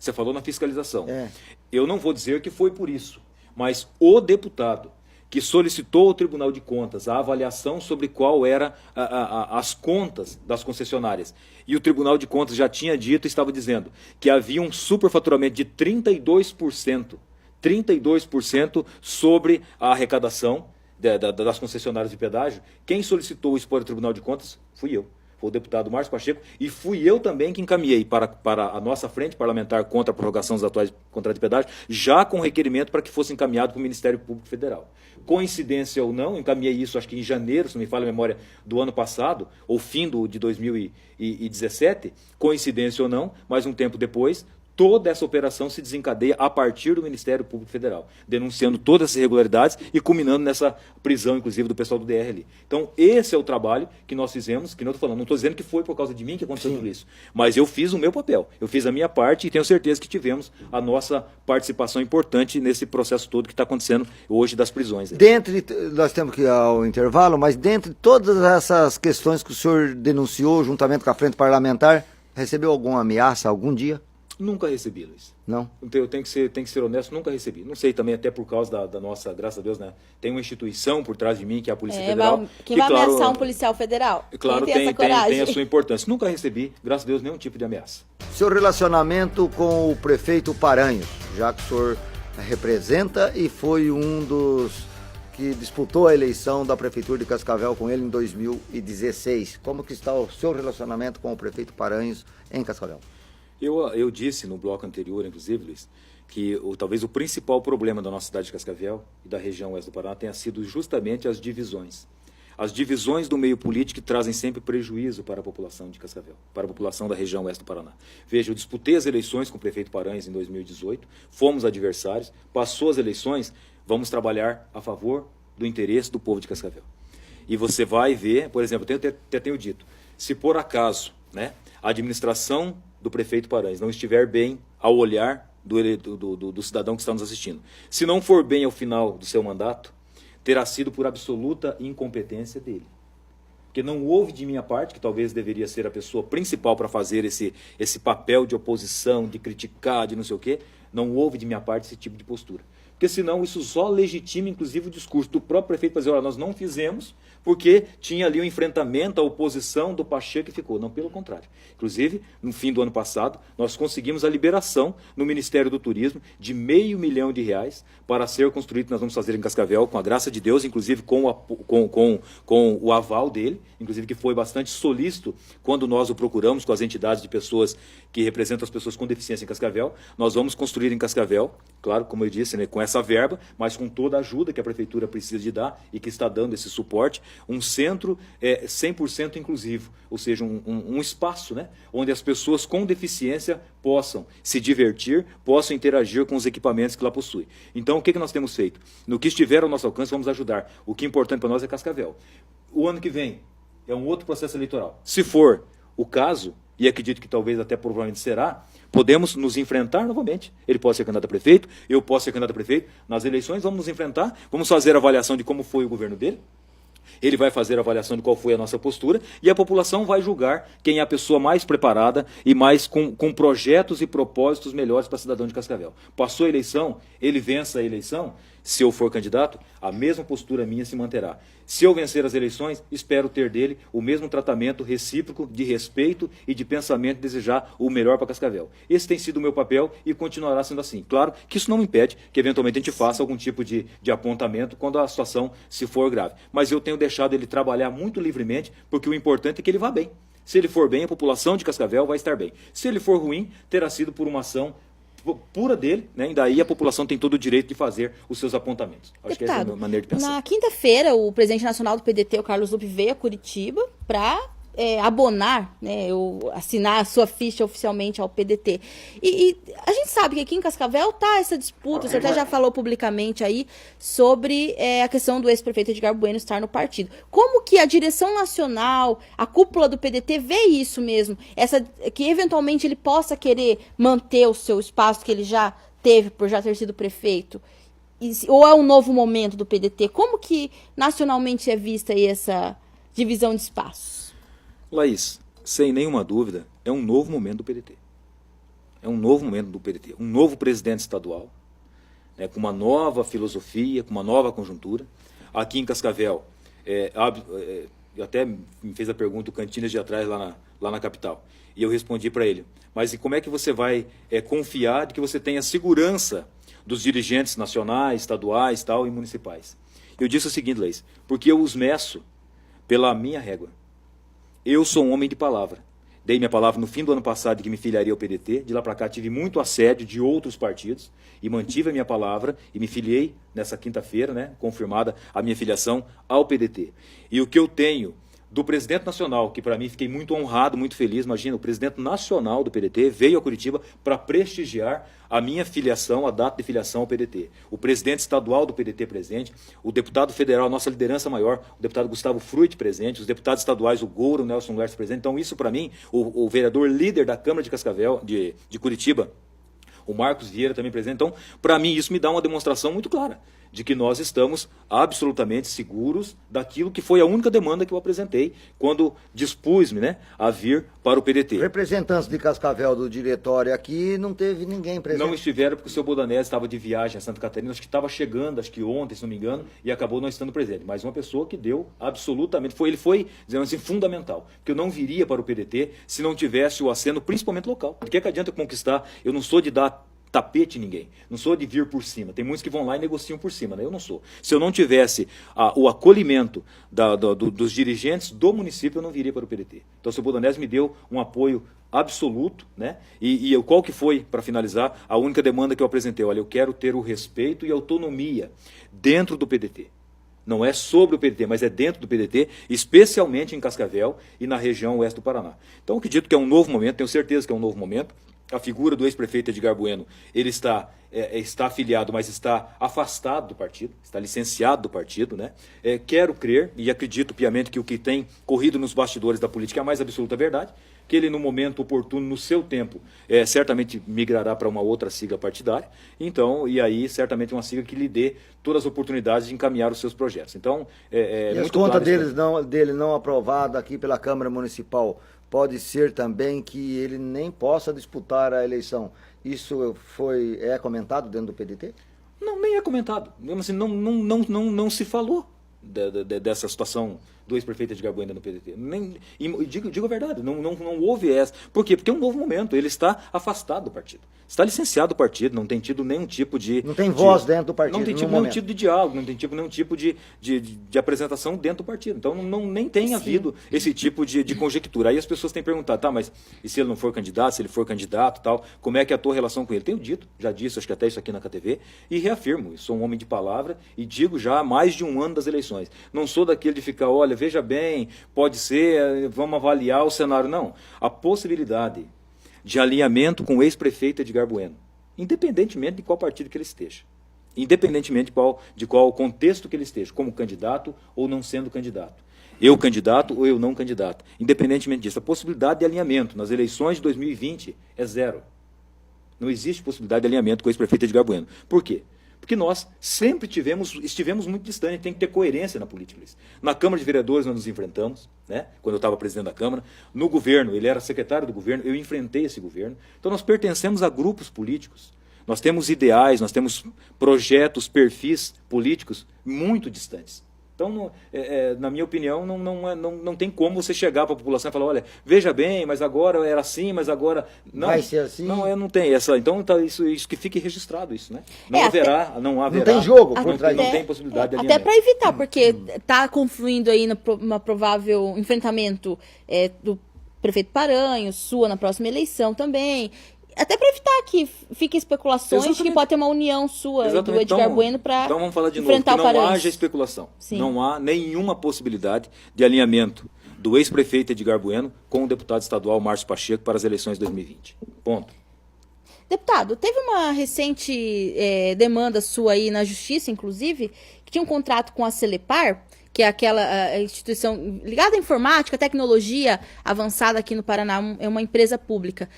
você falou na fiscalização. Eu não vou dizer que foi por isso, mas o deputado que solicitou ao Tribunal de Contas a avaliação sobre qual era as contas das concessionárias. E o Tribunal de Contas já tinha dito e estava dizendo que havia um superfaturamento de 32% sobre a arrecadação das concessionárias de pedágio. Quem solicitou isso para o Tribunal de Contas fui eu. Foi o deputado Márcio Pacheco, e fui eu também que encaminhei para a nossa frente parlamentar contra a prorrogação dos atuais contratos de pedágio, já com requerimento para que fosse encaminhado para o Ministério Público Federal. Coincidência ou não, encaminhei isso acho que em janeiro, se não me falha a memória, do ano passado, ou fim de 2017, coincidência ou não, mas um tempo depois, toda essa operação se desencadeia a partir do Ministério Público Federal, denunciando todas essas irregularidades e culminando nessa prisão, inclusive, do pessoal do DR ali. Então, esse é o trabalho que nós fizemos, que não estou falando, não estou dizendo que foi por causa de mim que aconteceu tudo isso, mas eu fiz o meu papel, eu fiz a minha parte e tenho certeza que tivemos a nossa participação importante nesse processo todo que está acontecendo hoje das prisões. Nós temos que ir ao intervalo, mas dentre todas essas questões que o senhor denunciou juntamente com a frente parlamentar, recebeu alguma ameaça algum dia? Nunca recebi, Luiz. Não? Então, eu tenho que ser honesto, nunca recebi. Não sei também, até por causa da nossa, graças a Deus, né? Tem uma instituição por trás de mim, que é a Polícia Federal. Quem vai ameaçar um policial federal? Claro, tem a sua importância. Nunca recebi, graças a Deus, nenhum tipo de ameaça. Seu relacionamento com o prefeito Paranhos, já que o senhor representa e foi um dos que disputou a eleição da Prefeitura de Cascavel com ele em 2016. Como que está o seu relacionamento com o prefeito Paranhos em Cascavel? Eu disse no bloco anterior, inclusive, Luiz, que talvez o principal problema da nossa cidade de Cascavel e da região oeste do Paraná tenha sido justamente as divisões. As divisões do meio político trazem sempre prejuízo para a população de Cascavel, para a população da região oeste do Paraná. Veja, eu disputei as eleições com o prefeito Paranhos em 2018, fomos adversários, passou as eleições, vamos trabalhar a favor do interesse do povo de Cascavel. E você vai ver, por exemplo, eu até tenho dito, se por acaso, né, a administração do prefeito Paranhos não estiver bem ao olhar do cidadão que está nos assistindo, se não for bem ao final do seu mandato, terá sido por absoluta incompetência dele. Porque não houve de minha parte, que talvez deveria ser a pessoa principal para fazer esse papel de oposição, de criticar, de não sei o quê, não houve de minha parte esse tipo de postura. Porque senão isso só legitima, inclusive, o discurso do próprio prefeito para dizer, olha, nós não fizemos porque tinha ali o enfrentamento, a oposição do Pacheco que ficou. Não, pelo contrário. Inclusive, no fim do ano passado, nós conseguimos a liberação no Ministério do Turismo de R$500 mil para ser construído, nós vamos fazer em Cascavel, com a graça de Deus, inclusive com o aval dele, inclusive que foi bastante solícito quando nós o procuramos com as entidades de pessoas que representam as pessoas com deficiência em Cascavel. Nós vamos construir em Cascavel, claro, como eu disse, né, com essa verba, mas com toda a ajuda que a Prefeitura precisa de dar e que está dando esse suporte, um centro 100% inclusivo, ou seja, um espaço, né, onde as pessoas com deficiência possam se divertir, possam interagir com os equipamentos que lá possui. Então, o que nós temos feito? No que estiver ao nosso alcance, vamos ajudar. O que é importante para nós é Cascavel. O ano que vem é um outro processo eleitoral. Se for o caso, e acredito que talvez até provavelmente será, podemos nos enfrentar novamente. Ele pode ser candidato a prefeito, eu posso ser candidato a prefeito. Nas eleições vamos nos enfrentar, vamos fazer a avaliação de como foi o governo dele. Ele vai fazer a avaliação de qual foi a nossa postura e a população vai julgar quem é a pessoa mais preparada e mais com projetos e propósitos melhores para o cidadão de Cascavel. Passou a eleição, ele vença a eleição, se eu for candidato, a mesma postura minha se manterá. Se eu vencer as eleições, espero ter dele o mesmo tratamento recíproco de respeito e de pensamento, desejar o melhor para Cascavel. Esse tem sido o meu papel e continuará sendo assim. Claro que isso não impede que eventualmente a gente faça algum tipo de apontamento quando a situação se for grave. Mas eu tenho deixado ele trabalhar muito livremente, porque o importante é que ele vá bem. Se ele for bem, a população de Cascavel vai estar bem. Se ele for ruim, terá sido por uma ação pura dele, né? E daí a população tem todo o direito de fazer os seus apontamentos. Acho que essa é a maneira de pensar. Na quinta-feira, o presidente nacional do PDT, o Carlos Lupe, veio a Curitiba para abonar, né, assinar a sua ficha oficialmente ao PDT. E a gente sabe que aqui em Cascavel tá essa disputa, o senhor até já falou publicamente aí sobre a questão do ex-prefeito Edgar Bueno estar no partido. Como que a direção nacional, a cúpula do PDT vê isso mesmo? Que eventualmente ele possa querer manter o seu espaço que ele já teve por já ter sido prefeito? Ou é um novo momento do PDT? Como que nacionalmente é vista aí essa divisão de espaços? Laís, sem nenhuma dúvida, é um novo momento do PDT. É um novo momento do PDT. Um novo presidente estadual, né, com uma nova filosofia, com uma nova conjuntura. Aqui em Cascavel, até me fez a pergunta o Cantinas de atrás lá na capital. E eu respondi para ele, mas e como é que você vai confiar de que você tenha segurança dos dirigentes nacionais, estaduais tal, e municipais? Eu disse o seguinte, Laís, porque eu os meço pela minha régua. Eu sou um homem de palavra. Dei minha palavra no fim do ano passado de que me filiaria ao PDT. De lá para cá tive muito assédio de outros partidos e mantive a minha palavra e me filiei nessa quinta-feira, né, confirmada a minha filiação ao PDT. E o que eu tenho do presidente nacional, que para mim fiquei muito honrado, muito feliz, imagina, o presidente nacional do PDT veio a Curitiba para prestigiar a minha filiação, a data de filiação ao PDT. O presidente estadual do PDT presente, o deputado federal, nossa liderança maior, o deputado Gustavo Fruit presente, os deputados estaduais, o Gouro, o Nelson Lércio presente. Então isso para mim, o vereador líder da Câmara de Cascavel, de Curitiba, o Marcos Vieira também presente. Então, para mim, isso me dá uma demonstração muito clara de que nós estamos absolutamente seguros daquilo que foi a única demanda que eu apresentei quando dispus-me, né, a vir para o PDT. Representantes de Cascavel do diretório aqui, não teve ninguém presente? Não estiveram porque o seu Bodanese estava de viagem a Santa Catarina, acho que estava chegando, acho que ontem, se não me engano, e acabou não estando presente. Mas uma pessoa que deu absolutamente, ele foi, dizendo assim, fundamental. Porque eu não viria para o PDT se não tivesse o aceno, principalmente local. De que adianta conquistar? Eu não sou de dar tapete ninguém. Não sou de vir por cima. Tem muitos que vão lá e negociam por cima, né? Eu não sou. Se eu não tivesse o acolhimento dos dirigentes do município, eu não viria para o PDT. Então o seu Bodonese me deu um apoio absoluto, né? E qual que foi, para finalizar, a única demanda que eu apresentei? Olha, eu quero ter o respeito e autonomia dentro do PDT. Não é sobre o PDT, mas é dentro do PDT, especialmente em Cascavel e na região oeste do Paraná. Então, eu acredito que é um novo momento, tenho certeza que é um novo momento. A figura do ex-prefeito Edgar Bueno, ele está afiliado, mas está afastado do partido, está licenciado do partido, né? Quero crer e acredito piamente que o que tem corrido nos bastidores da política é a mais absoluta verdade, que ele, no momento oportuno, no seu tempo, certamente migrará para uma outra sigla partidária, então, e aí, certamente, uma sigla que lhe dê todas as oportunidades de encaminhar os seus projetos. Então, e as contas dele não aprovadas aqui pela Câmara Municipal, pode ser também que ele nem possa disputar a eleição. Isso é comentado dentro do PDT? Não, nem é comentado. Assim, não se falou dessa situação do ex-prefeito Edgar Bueno no PDT. Digo a verdade, não houve essa. Por quê? Porque é um novo momento, ele está afastado do partido. Está licenciado do partido, não tem tido nenhum tipo de... Não tem voz dentro do partido. Não tem tido nenhum tipo de diálogo, não tem nenhum tipo de apresentação dentro do partido. Então nem tem havido esse tipo de conjectura. Aí as pessoas têm perguntado, tá, mas e se ele não for candidato, se ele for candidato tal, como é que é a tua relação com ele? Tenho dito, já disse, acho que até isso aqui na KTV, e reafirmo, eu sou um homem de palavra e digo já há mais de um ano das eleições. Não sou daquele de ficar, olha, veja bem, pode ser, vamos avaliar o cenário. Não. A possibilidade de alinhamento com o ex-prefeito Edgar Bueno, independentemente de qual partido que ele esteja, independentemente de qual contexto que ele esteja, como candidato ou não sendo candidato, eu candidato ou eu não candidato, independentemente disso, a possibilidade de alinhamento nas eleições de 2020 é zero. Não existe possibilidade de alinhamento com o ex-prefeito Edgar Bueno. Por quê? Porque nós sempre estivemos muito distantes, tem que ter coerência na política. Na Câmara de Vereadores nós nos enfrentamos, né? Quando eu estava presidente da Câmara. No governo, ele era secretário do governo, eu enfrentei esse governo. Então nós pertencemos a grupos políticos. Nós temos ideais, nós temos projetos, perfis políticos muito distantes. Então, na minha opinião, não tem como você chegar para a população e falar, olha, veja bem, mas agora era assim, mas agora... Não, vai ser assim? Não tem essa... Então, isso que fique registrado, isso, né? Não haverá... Não tem jogo por trás. Não tem possibilidade de até alinhamento. para evitar, porque está confluindo aí numa provável enfrentamento do prefeito Paranhos, sua na próxima eleição também... Até para evitar que fiquem especulações. Exatamente. De que pode ter uma união sua e do Edgar Bueno para então vamos falar de novo, que não haja especulação. Sim. Não há nenhuma possibilidade de alinhamento do ex-prefeito Edgar Bueno com o deputado estadual Márcio Pacheco para as eleições de 2020. Ponto. Deputado, teve uma recente demanda sua aí na Justiça, inclusive, que tinha um contrato com a Celepar, que é aquela instituição ligada à informática, tecnologia avançada aqui no Paraná, é uma empresa pública.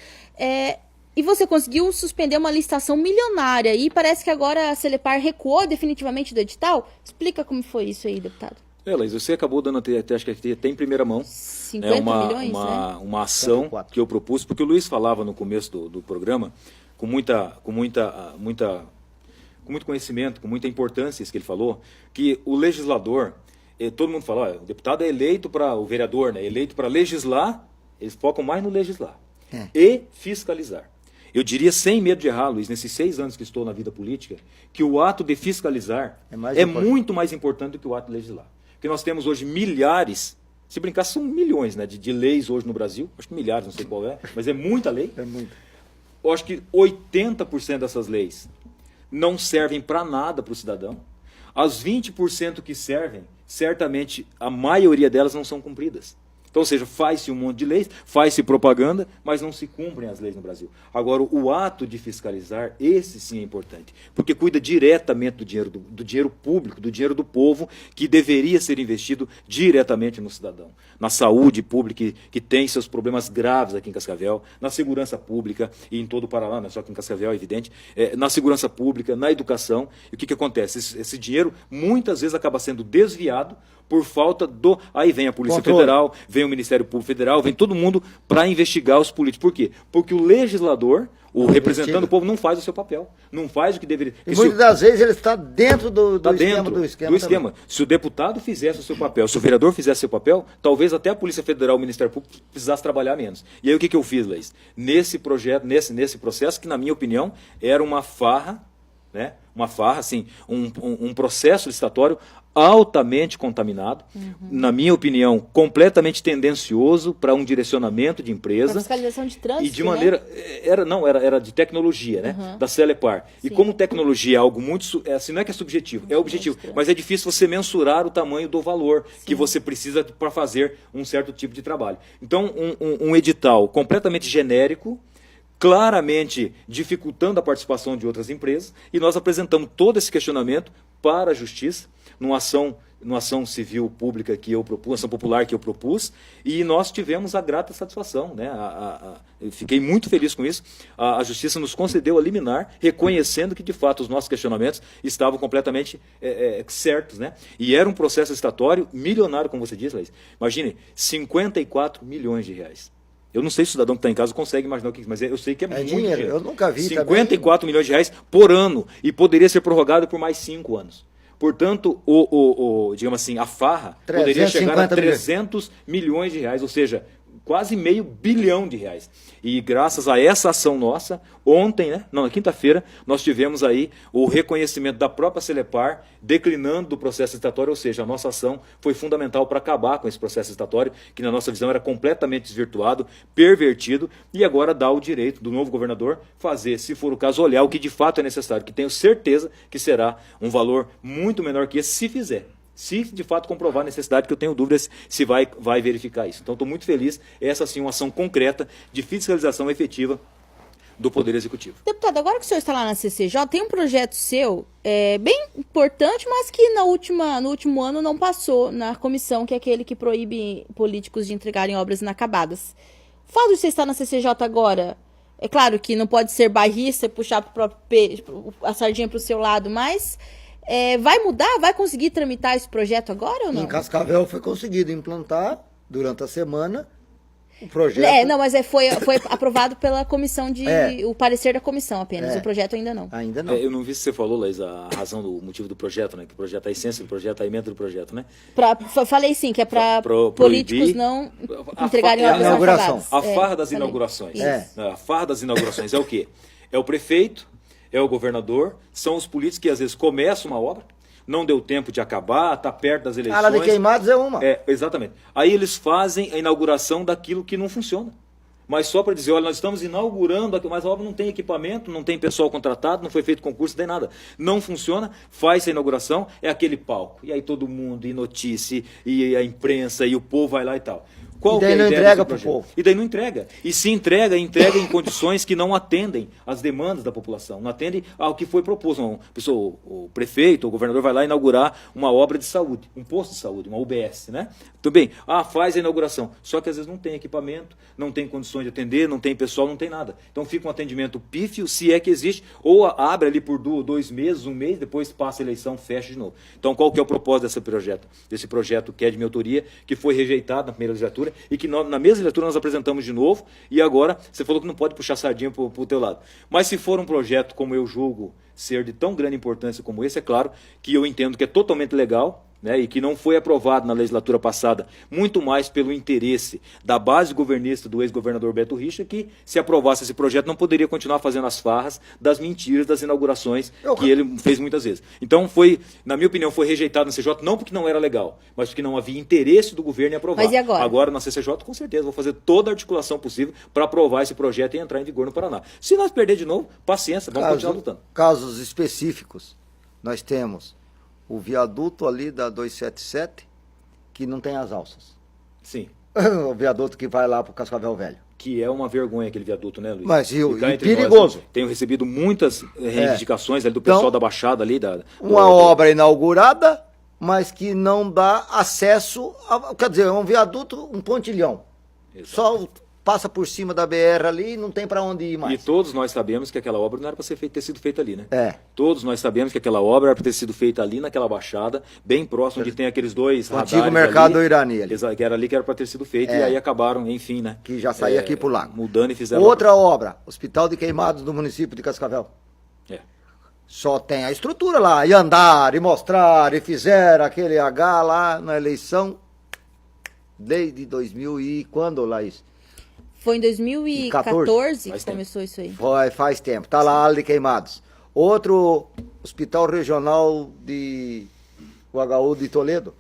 E você conseguiu suspender uma licitação milionária e parece que agora a Celepar recuou definitivamente do edital. Explica como foi isso aí, deputado. Laís, você acabou dando até, acho que até em primeira mão, 50 milhões, uma ação que eu propus, porque o Luiz falava no começo do programa, com muito conhecimento, com muita importância isso que ele falou, que o legislador, todo mundo fala, o deputado é eleito para, o vereador, né, eleito para legislar, eles focam mais no legislar e fiscalizar. Eu diria, sem medo de errar, Luiz, nesses 6 anos que estou na vida política, que o ato de fiscalizar é muito mais importante do que o ato de legislar. Porque nós temos hoje milhares, se brincar, são milhões, né, de leis hoje no Brasil, acho que milhares, não sei qual mas é muita lei. É muito. Eu acho que 80% dessas leis não servem para nada para o cidadão. As 20% que servem, certamente a maioria delas não são cumpridas. Então, ou seja, faz-se um monte de leis, faz-se propaganda, mas não se cumprem as leis no Brasil. Agora, o ato de fiscalizar, esse sim é importante, porque cuida diretamente do dinheiro público, do dinheiro do povo, que deveria ser investido diretamente no cidadão. Na saúde pública, que tem seus problemas graves aqui em Cascavel, na segurança pública e em todo o Paraná, não é só aqui em Cascavel, é evidente, na segurança pública, na educação. E o que acontece? Esse dinheiro, muitas vezes, acaba sendo desviado por falta do... Aí vem a Polícia Controle. Federal, vem o Ministério Público Federal, vem todo mundo para investigar os políticos. Por quê? Porque o legislador, o representante do povo, não faz o seu papel. Não faz o que deveria... E muitas das vezes ele está dentro do esquema também. Se o deputado fizesse o seu papel, se o vereador fizesse o seu papel, talvez até a Polícia Federal, o Ministério Público precisasse trabalhar menos. E aí o que eu fiz, Laís? Nesse projeto, nesse processo, que na minha opinião era uma farra, né? Uma farra, assim, um processo licitatório altamente contaminado, na minha opinião, completamente tendencioso para um direcionamento de empresa. Pra fiscalização de trânsito, e de maneira... né? Era de tecnologia, né? Da Celepar. E como tecnologia é algo muito... Assim, não é que é subjetivo, é objetivo. Mas é difícil você mensurar o tamanho do valor que você precisa para fazer um certo tipo de trabalho. Então, um edital completamente genérico, claramente dificultando a participação de outras empresas, e nós apresentamos todo esse questionamento para a Justiça, numa ação civil pública que eu propus, ação popular que eu propus, e nós tivemos a grata satisfação, né? Eu fiquei muito feliz com isso. A Justiça nos concedeu a liminar, reconhecendo que, de fato, os nossos questionamentos estavam completamente certos, né? E era um processo licitatório milionário, como você disse, Laís. Imagine, 54 milhões de reais. Eu não sei se o cidadão que está em casa consegue imaginar o que é, mas eu sei que é muito dinheiro. Eu nunca vi 54 milhões de reais por ano, e poderia ser prorrogado por mais 5 anos. Portanto, digamos assim, a farra poderia chegar a 300 milhões de reais, ou seja, quase meio bilhão de reais. E graças a essa ação nossa, ontem, né, não, na quinta-feira, nós tivemos aí o reconhecimento da própria Celepar declinando do processo licitatório, ou seja, a nossa ação foi fundamental para acabar com esse processo licitatório, que na nossa visão era completamente desvirtuado, pervertido, e agora dá o direito do novo governador fazer, se for o caso, olhar o que de fato é necessário, que tenho certeza que será um valor muito menor que esse, se fizer. Se de fato comprovar a necessidade, que eu tenho dúvidas se vai verificar isso. Então estou muito feliz, essa sim uma ação concreta de fiscalização efetiva do Poder Executivo. Deputado, agora que o senhor está lá na CCJ, tem um projeto seu bem importante, mas que no último ano não passou na comissão, que é aquele que proíbe políticos de entregarem obras inacabadas. O fato de você estar na CCJ agora, é claro que não pode ser bairrista, puxar a sardinha para o seu lado, mas... vai mudar? Vai conseguir tramitar esse projeto agora ou não? Em Cascavel foi conseguido implantar, durante a semana, o projeto... Não, mas foi aprovado pela comissão o parecer da comissão apenas, o projeto ainda não. Ainda não. Eu não vi se você falou, Laís, a razão do motivo do projeto, né? Que o projeto, a essência do projeto, a emenda do projeto, né? Falei sim, que é para políticos não entregarem obras inacabadas. A farra das inaugurações. A farra das inaugurações é o quê? É o prefeito, é o governador, são os políticos que às vezes começam uma obra, não deu tempo de acabar, está perto das eleições. A área de Queimados é uma. Exatamente. Aí eles fazem a inauguração daquilo que não funciona. Mas só para dizer, olha, nós estamos inaugurando, mas a obra não tem equipamento, não tem pessoal contratado, não foi feito concurso, não tem nada. Não funciona, faz a inauguração, é aquele palco. E aí todo mundo, e notícia, e a imprensa, e o povo vai lá e tal. Qual e daí que é a não ideia entrega para o povo. E daí não entrega. E se entrega em condições que não atendem às demandas da população, não atendem ao que foi proposto. O prefeito, o governador vai lá inaugurar uma obra de saúde, um posto de saúde, uma UBS, né? Também, faz a inauguração. Só que às vezes não tem equipamento, não tem condições de atender, não tem pessoal, não tem nada. Então fica um atendimento pífio, se é que existe, ou abre ali por 2 meses, 1 mês, depois passa a eleição, fecha de novo. Então qual que é o propósito desse projeto que é de minha autoria, que foi rejeitado na primeira legislatura, e que na mesma legislatura nós apresentamos de novo, e agora você falou que não pode puxar sardinha para o teu lado. Mas se for um projeto como eu julgo ser de tão grande importância como esse, é claro que eu entendo que é totalmente legal, né, e que não foi aprovado na legislatura passada, muito mais pelo interesse da base governista do ex-governador Beto Richa, que se aprovasse esse projeto não poderia continuar fazendo as farras das mentiras das inaugurações que ele fez muitas vezes. Então na minha opinião, foi rejeitado na CCJ, não porque não era legal, mas porque não havia interesse do governo em aprovar. Mas e agora? Agora na CCJ, com certeza, vou fazer toda a articulação possível para aprovar esse projeto e entrar em vigor no Paraná. Se nós perder de novo, paciência, vamos continuar lutando. Casos específicos, nós temos o viaduto ali da 277, que não tem as alças. Sim. O viaduto que vai lá para o Cascavel Velho. Que é uma vergonha aquele viaduto, né, Luiz? Mas perigoso. Nós, tenho recebido muitas reivindicações ali do pessoal então, da Baixada ali. Uma obra inaugurada, mas que não dá acesso, quer dizer, é um viaduto, um pontilhão. Exato. Só passa por cima da BR ali e não tem para onde ir mais. E todos nós sabemos que aquela obra não era para ter sido feita ali, né? É. Todos nós sabemos que aquela obra era para ter sido feita ali naquela baixada, bem próximo onde tem aqueles dois O radares antigo mercado ali, irani ali. que era ali que era para ter sido feito, e aí acabaram, enfim, né? Que já saía aqui pro lago. Mudando e fizeram... Outra obra, Hospital de Queimados do município de Cascavel. É. Só tem a estrutura lá, e andar, e mostrar, e fizeram aquele H lá na eleição desde 2000 e quando, Laís? Foi em 2014 Faz que tempo. começou isso aí. Faz tempo, tá lá a área de Queimados. Outro Hospital Regional de HU de Toledo.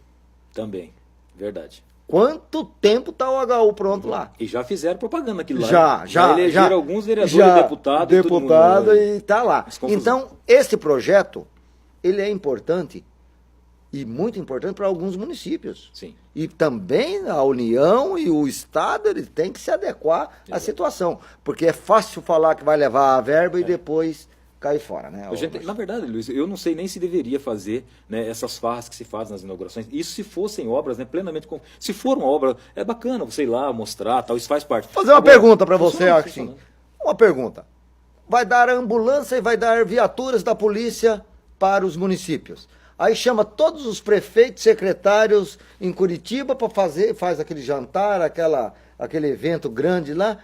Também, verdade. Quanto tempo tá o HU pronto lá? E já fizeram propaganda naquilo lá. Já, né? já. elegeram alguns vereadores e deputados. E todo mundo, Deputado né? e tá lá. As confusões. Então, esse projeto, ele é importante e muito importante para alguns municípios. Sim. E também a União e o Estado, ele tem que se adequar à situação. Porque é fácil falar que vai levar a verba e depois cair fora, né? Na verdade, Luiz, eu não sei nem se deveria fazer, né, essas farras que se fazem nas inaugurações. Isso se fossem obras, né, plenamente... Se for uma obra, é bacana você ir lá mostrar, tal, isso faz parte. Fazer uma pergunta para você, funciona, assim. funciona. Uma pergunta. Vai dar ambulância e vai dar viaturas da polícia para os municípios. Aí chama todos os prefeitos, secretários em Curitiba para faz aquele jantar, aquele evento grande lá.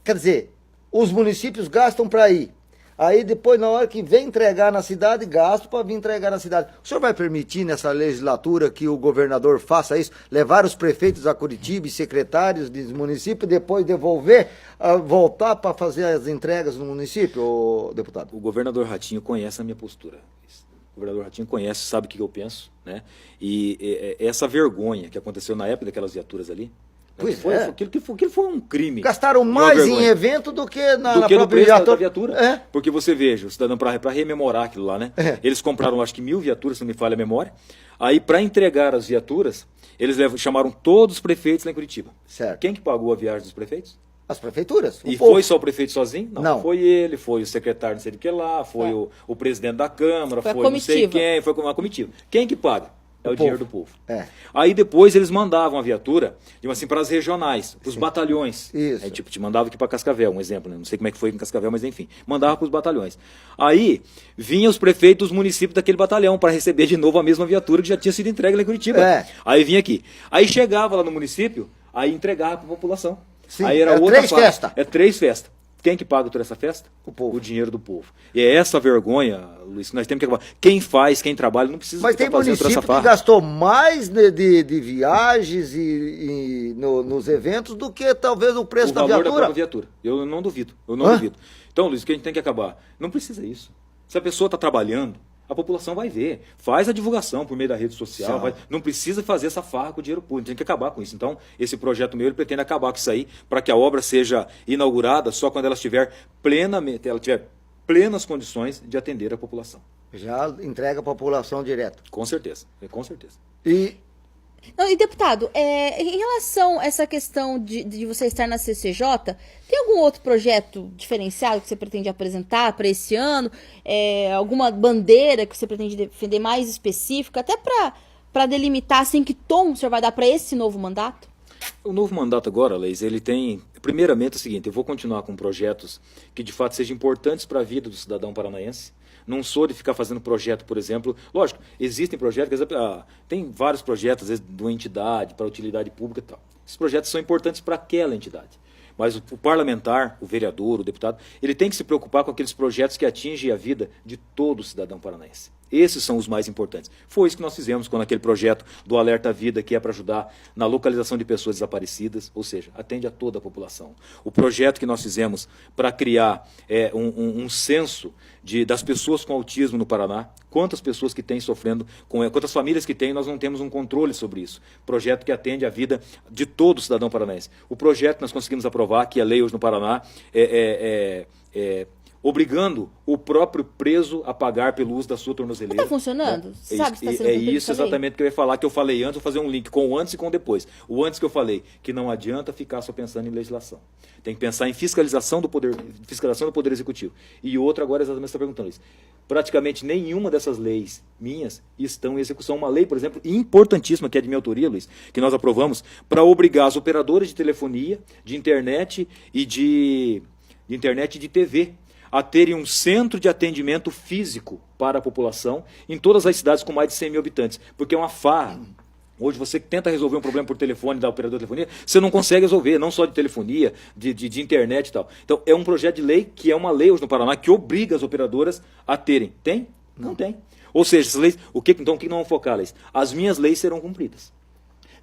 Quer dizer, os municípios gastam para ir. Aí depois, na hora que vem entregar na cidade, gasto para vir entregar na cidade. O senhor vai permitir nessa legislatura que o governador faça isso? Levar os prefeitos a Curitiba e secretários dos municípios, depois devolver, voltar para fazer as entregas no município, ô, deputado? O governador Ratinho conhece a minha postura. O governador Ratinho conhece, sabe o que eu penso, né? E essa vergonha que aconteceu na época daquelas viaturas ali, Pois aquilo foi um crime. Gastaram mais em evento do que na do que no própria preço da viatura. É. Porque você veja, o cidadão, para rememorar aquilo lá, né? Eles compraram, acho que 1000 viaturas, se não me falha a memória. Aí, para entregar as viaturas, eles chamaram todos os prefeitos lá em Curitiba. Certo. Quem que pagou a viagem dos prefeitos? As prefeituras. E povo. foi só o prefeito sozinho? Não. Foi ele, foi o secretário não sei do que lá, foi o presidente da Câmara, Foi a foi não sei comitiva. quem, foi uma comitiva. Quem que paga? É o dinheiro do povo. É. Aí depois eles mandavam a viatura, assim, para as regionais, para os batalhões. Isso. Aí, tipo, te mandava aqui para Cascavel, um exemplo, né? Não sei como é que foi em Cascavel, mas enfim, mandava para os batalhões. Aí vinham os prefeitos dos municípios daquele batalhão para receber de novo a mesma viatura que já tinha sido entregue lá em Curitiba. É. Aí vinha aqui. Aí chegava lá no município, aí entregava para a população. Sim, Aí era é outra 3 fase. festas. É 3 festas. Quem que paga toda essa festa? O povo. O dinheiro do povo. E é essa vergonha, Luiz, que nós temos que acabar. Quem faz, quem trabalha, não precisa Mas tem ficar fazendo toda essa município que farra. gastou mais de viagens nos eventos do que talvez o preço O da valor da viatura. própria viatura. Eu não duvido. Eu não Hã? duvido. Então, Luiz, o que a gente tem que acabar? Não precisa isso. Se a pessoa está trabalhando, a população vai ver. Faz a divulgação por meio da rede social. Não precisa fazer essa farra com o dinheiro público. Tem que acabar com isso. Então, esse projeto meu ele pretende acabar com isso aí, para que a obra seja inaugurada só quando ela tiver plenas condições de atender a população. Já entrega a população direto. Com certeza. Com certeza. E Não, e deputado, em relação a essa questão de você estar na CCJ, tem algum outro projeto diferenciado que você pretende apresentar para esse ano? Alguma bandeira que você pretende defender mais específica, até para delimitar assim, que tom o senhor vai dar para esse novo mandato? O novo mandato agora, Leis, ele tem, primeiramente, é o seguinte: eu vou continuar com projetos que de fato sejam importantes para a vida do cidadão paranaense. Não sou de ficar fazendo projeto, por exemplo. Lógico, existem projetos, tem vários projetos, às vezes, de uma entidade, para utilidade pública e tal. Esses projetos são importantes para aquela entidade. Mas o parlamentar, o vereador, o deputado, ele tem que se preocupar com aqueles projetos que atingem a vida de todo cidadão paranaense. Esses são os mais importantes. Foi isso que nós fizemos com aquele projeto do Alerta Vida, que é para ajudar na localização de pessoas desaparecidas, ou seja, atende a toda a população. O projeto que nós fizemos para criar um censo das pessoas com autismo no Paraná, quantas pessoas que têm sofrendo, quantas famílias que têm, nós não temos um controle sobre isso. Projeto que atende a vida de todo cidadão paranaense. O projeto que nós conseguimos aprovar, que é lei hoje no Paraná, obrigando o próprio preso a pagar pelo uso da sua tornozeleira. Está funcionando? Né? Você sabe se está sendo É cumprido isso essa lei? exatamente que eu ia falar, que eu falei antes, vou fazer um link com o antes e com o depois. O antes que eu falei, que não adianta ficar só pensando em legislação. Tem que pensar em fiscalização do poder executivo. E outro agora exatamente você está perguntando isso. praticamente nenhuma dessas leis minhas estão em execução. Uma lei, por exemplo, importantíssima, que é de minha autoria, Luiz, que nós aprovamos, para obrigar as operadoras de telefonia, de internet e de TV a terem um centro de atendimento físico para a população em todas as cidades com mais de 100 mil habitantes, porque é uma farra. Hoje você tenta resolver um problema por telefone da operadora de telefonia, você não consegue resolver, não só de telefonia, de internet e tal. Então é um projeto de lei que é uma lei hoje no Paraná que obriga as operadoras a terem. Tem? Não tem. Ou seja, essas leis, então o que não vão focar, leis? As minhas leis serão cumpridas.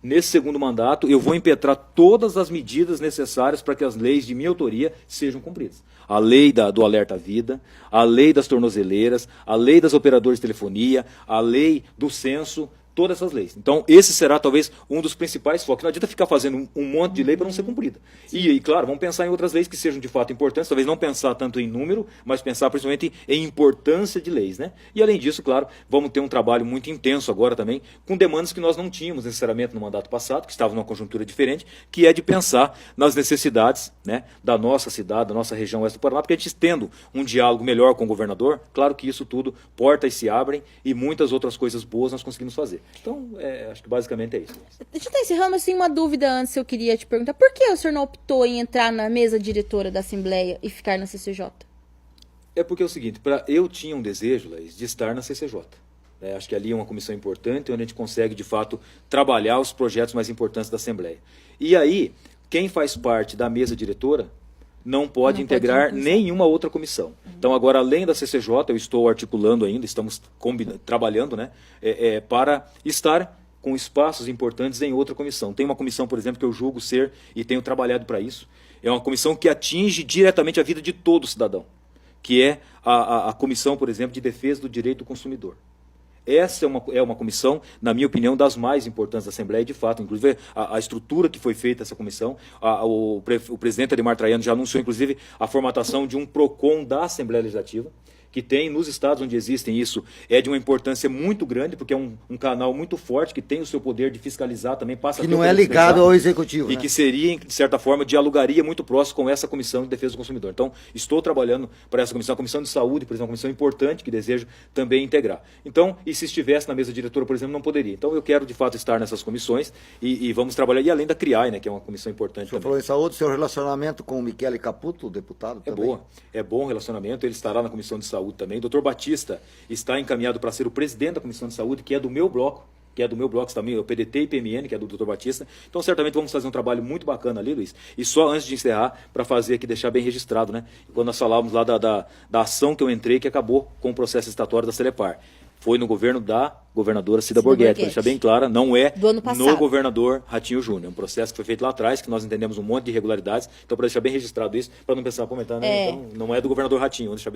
Nesse segundo mandato, eu vou impetrar todas as medidas necessárias para que as leis de minha autoria sejam cumpridas. A lei do alerta à vida, a lei das tornozeleiras, a lei das operadoras de telefonia, a lei do censo, todas essas leis. Então, esse será talvez um dos principais focos. Não adianta ficar fazendo um monte de lei para não ser cumprida. E, claro, vamos pensar em outras leis que sejam de fato importantes, talvez não pensar tanto em número, mas pensar principalmente em importância de leis, né? E, além disso, claro, vamos ter um trabalho muito intenso agora também, com demandas que nós não tínhamos necessariamente no mandato passado, que estavam numa conjuntura diferente, que é de pensar nas necessidades, né, da nossa cidade, da nossa região oeste do Paraná, porque a gente tendo um diálogo melhor com o governador, claro que isso tudo, portas se abrem e muitas outras coisas boas nós conseguimos fazer. Então, acho que basicamente é isso. Deixa eu estar encerrando, assim, uma dúvida antes, eu queria te perguntar. Por que o senhor não optou em entrar na mesa diretora da Assembleia e ficar na CCJ? É porque é o seguinte, eu tinha um desejo, Laís, de estar na CCJ. Acho que ali é uma comissão importante, onde a gente consegue, de fato, trabalhar os projetos mais importantes da Assembleia. E aí, quem faz parte da mesa diretora não pode integrar nenhuma outra comissão. Então, agora, além da CCJ, eu estou articulando ainda, estamos trabalhando, né, para estar com espaços importantes em outra comissão. Tem uma comissão, por exemplo, que eu julgo ser, e tenho trabalhado para isso, é uma comissão que atinge diretamente a vida de todo cidadão, que é a comissão, por exemplo, de defesa do direito do consumidor. Essa é uma comissão, na minha opinião, das mais importantes da Assembleia, de fato. Inclusive, a estrutura que foi feita essa comissão, o presidente Ademar Traiano já anunciou, inclusive, a formatação de um PROCON da Assembleia Legislativa, que tem nos estados onde existem isso, é de uma importância muito grande, porque é um canal muito forte, que tem o seu poder de fiscalizar também, passa a ter que não é ligado ao executivo. E que seria, de certa forma, dialogaria muito próximo com essa comissão de defesa do consumidor. Então, estou trabalhando para essa comissão, a comissão de saúde, por exemplo, uma comissão importante, que desejo também integrar. Então, e se estivesse na mesa diretora, por exemplo, não poderia. Então, eu quero, de fato, estar nessas comissões e vamos trabalhar, e além da CRIAI, né, que é uma comissão importante. O senhor falou em saúde, seu relacionamento com o Michele Caputo, o deputado, também? É bom o relacionamento, ele estará na comissão de saúde também. Dr. Batista está encaminhado para ser o presidente da Comissão de Saúde, que é do meu bloco, também, o PDT e PMN, que é do Dr. Batista. Então, certamente vamos fazer um trabalho muito bacana ali, Luiz. E só antes de encerrar, para fazer aqui, deixar bem registrado, né? Quando nós falávamos lá da ação que eu entrei, que acabou com o processo estatório da Celepar. Foi no governo da governadora Cida Borghetti, para deixar bem clara, não é no governador Ratinho Júnior. É um processo que foi feito lá atrás, que nós entendemos um monte de irregularidades. Então, para deixar bem registrado isso, para não pensar, comentar, né? Então, não é do governador Ratinho, vamos deixar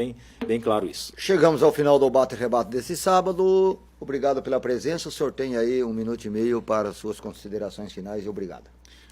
bem claro isso. Chegamos ao final do Bate e Rebate desse sábado. Obrigado pela presença. O senhor tem aí 1 minuto e meio para suas considerações finais e obrigado.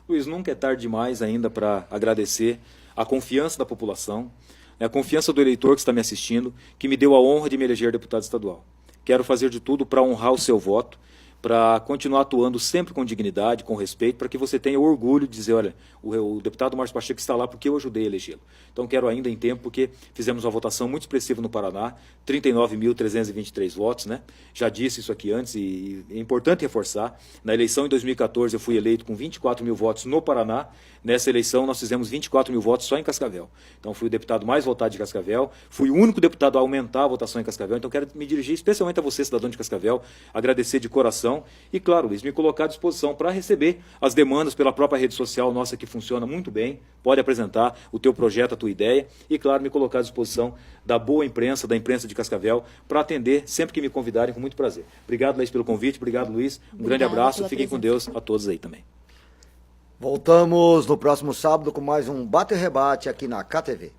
Luiz, nunca é tarde demais ainda para agradecer a confiança da população, a confiança do eleitor que está me assistindo, que me deu a honra de me eleger deputado estadual. Quero fazer de tudo para honrar o seu voto, para continuar atuando sempre com dignidade, com respeito, para que você tenha orgulho de dizer, olha, o deputado Márcio Pacheco está lá porque eu ajudei a elegê-lo. Então, quero ainda em tempo, porque fizemos uma votação muito expressiva no Paraná, 39.323 votos, né? Já disse isso aqui antes e é importante reforçar. Na eleição em 2014, eu fui eleito com 24 mil votos no Paraná. Nessa eleição, nós fizemos 24 mil votos só em Cascavel. Então, fui o deputado mais votado de Cascavel, fui o único deputado a aumentar a votação em Cascavel. Então, quero me dirigir especialmente a você, cidadão de Cascavel, agradecer de coração e, claro, Luiz, me colocar à disposição para receber as demandas pela própria rede social nossa, que funciona muito bem. Pode apresentar o teu projeto, a tua ideia e, claro, me colocar à disposição da boa imprensa, da imprensa de Cascavel, para atender sempre que me convidarem, com muito prazer. Obrigado, Luiz, pelo convite. Obrigado, Luiz. Um grande abraço. Fiquem com Deus a todos aí também. Voltamos no próximo sábado com mais um Bate e Rebate aqui na KTV.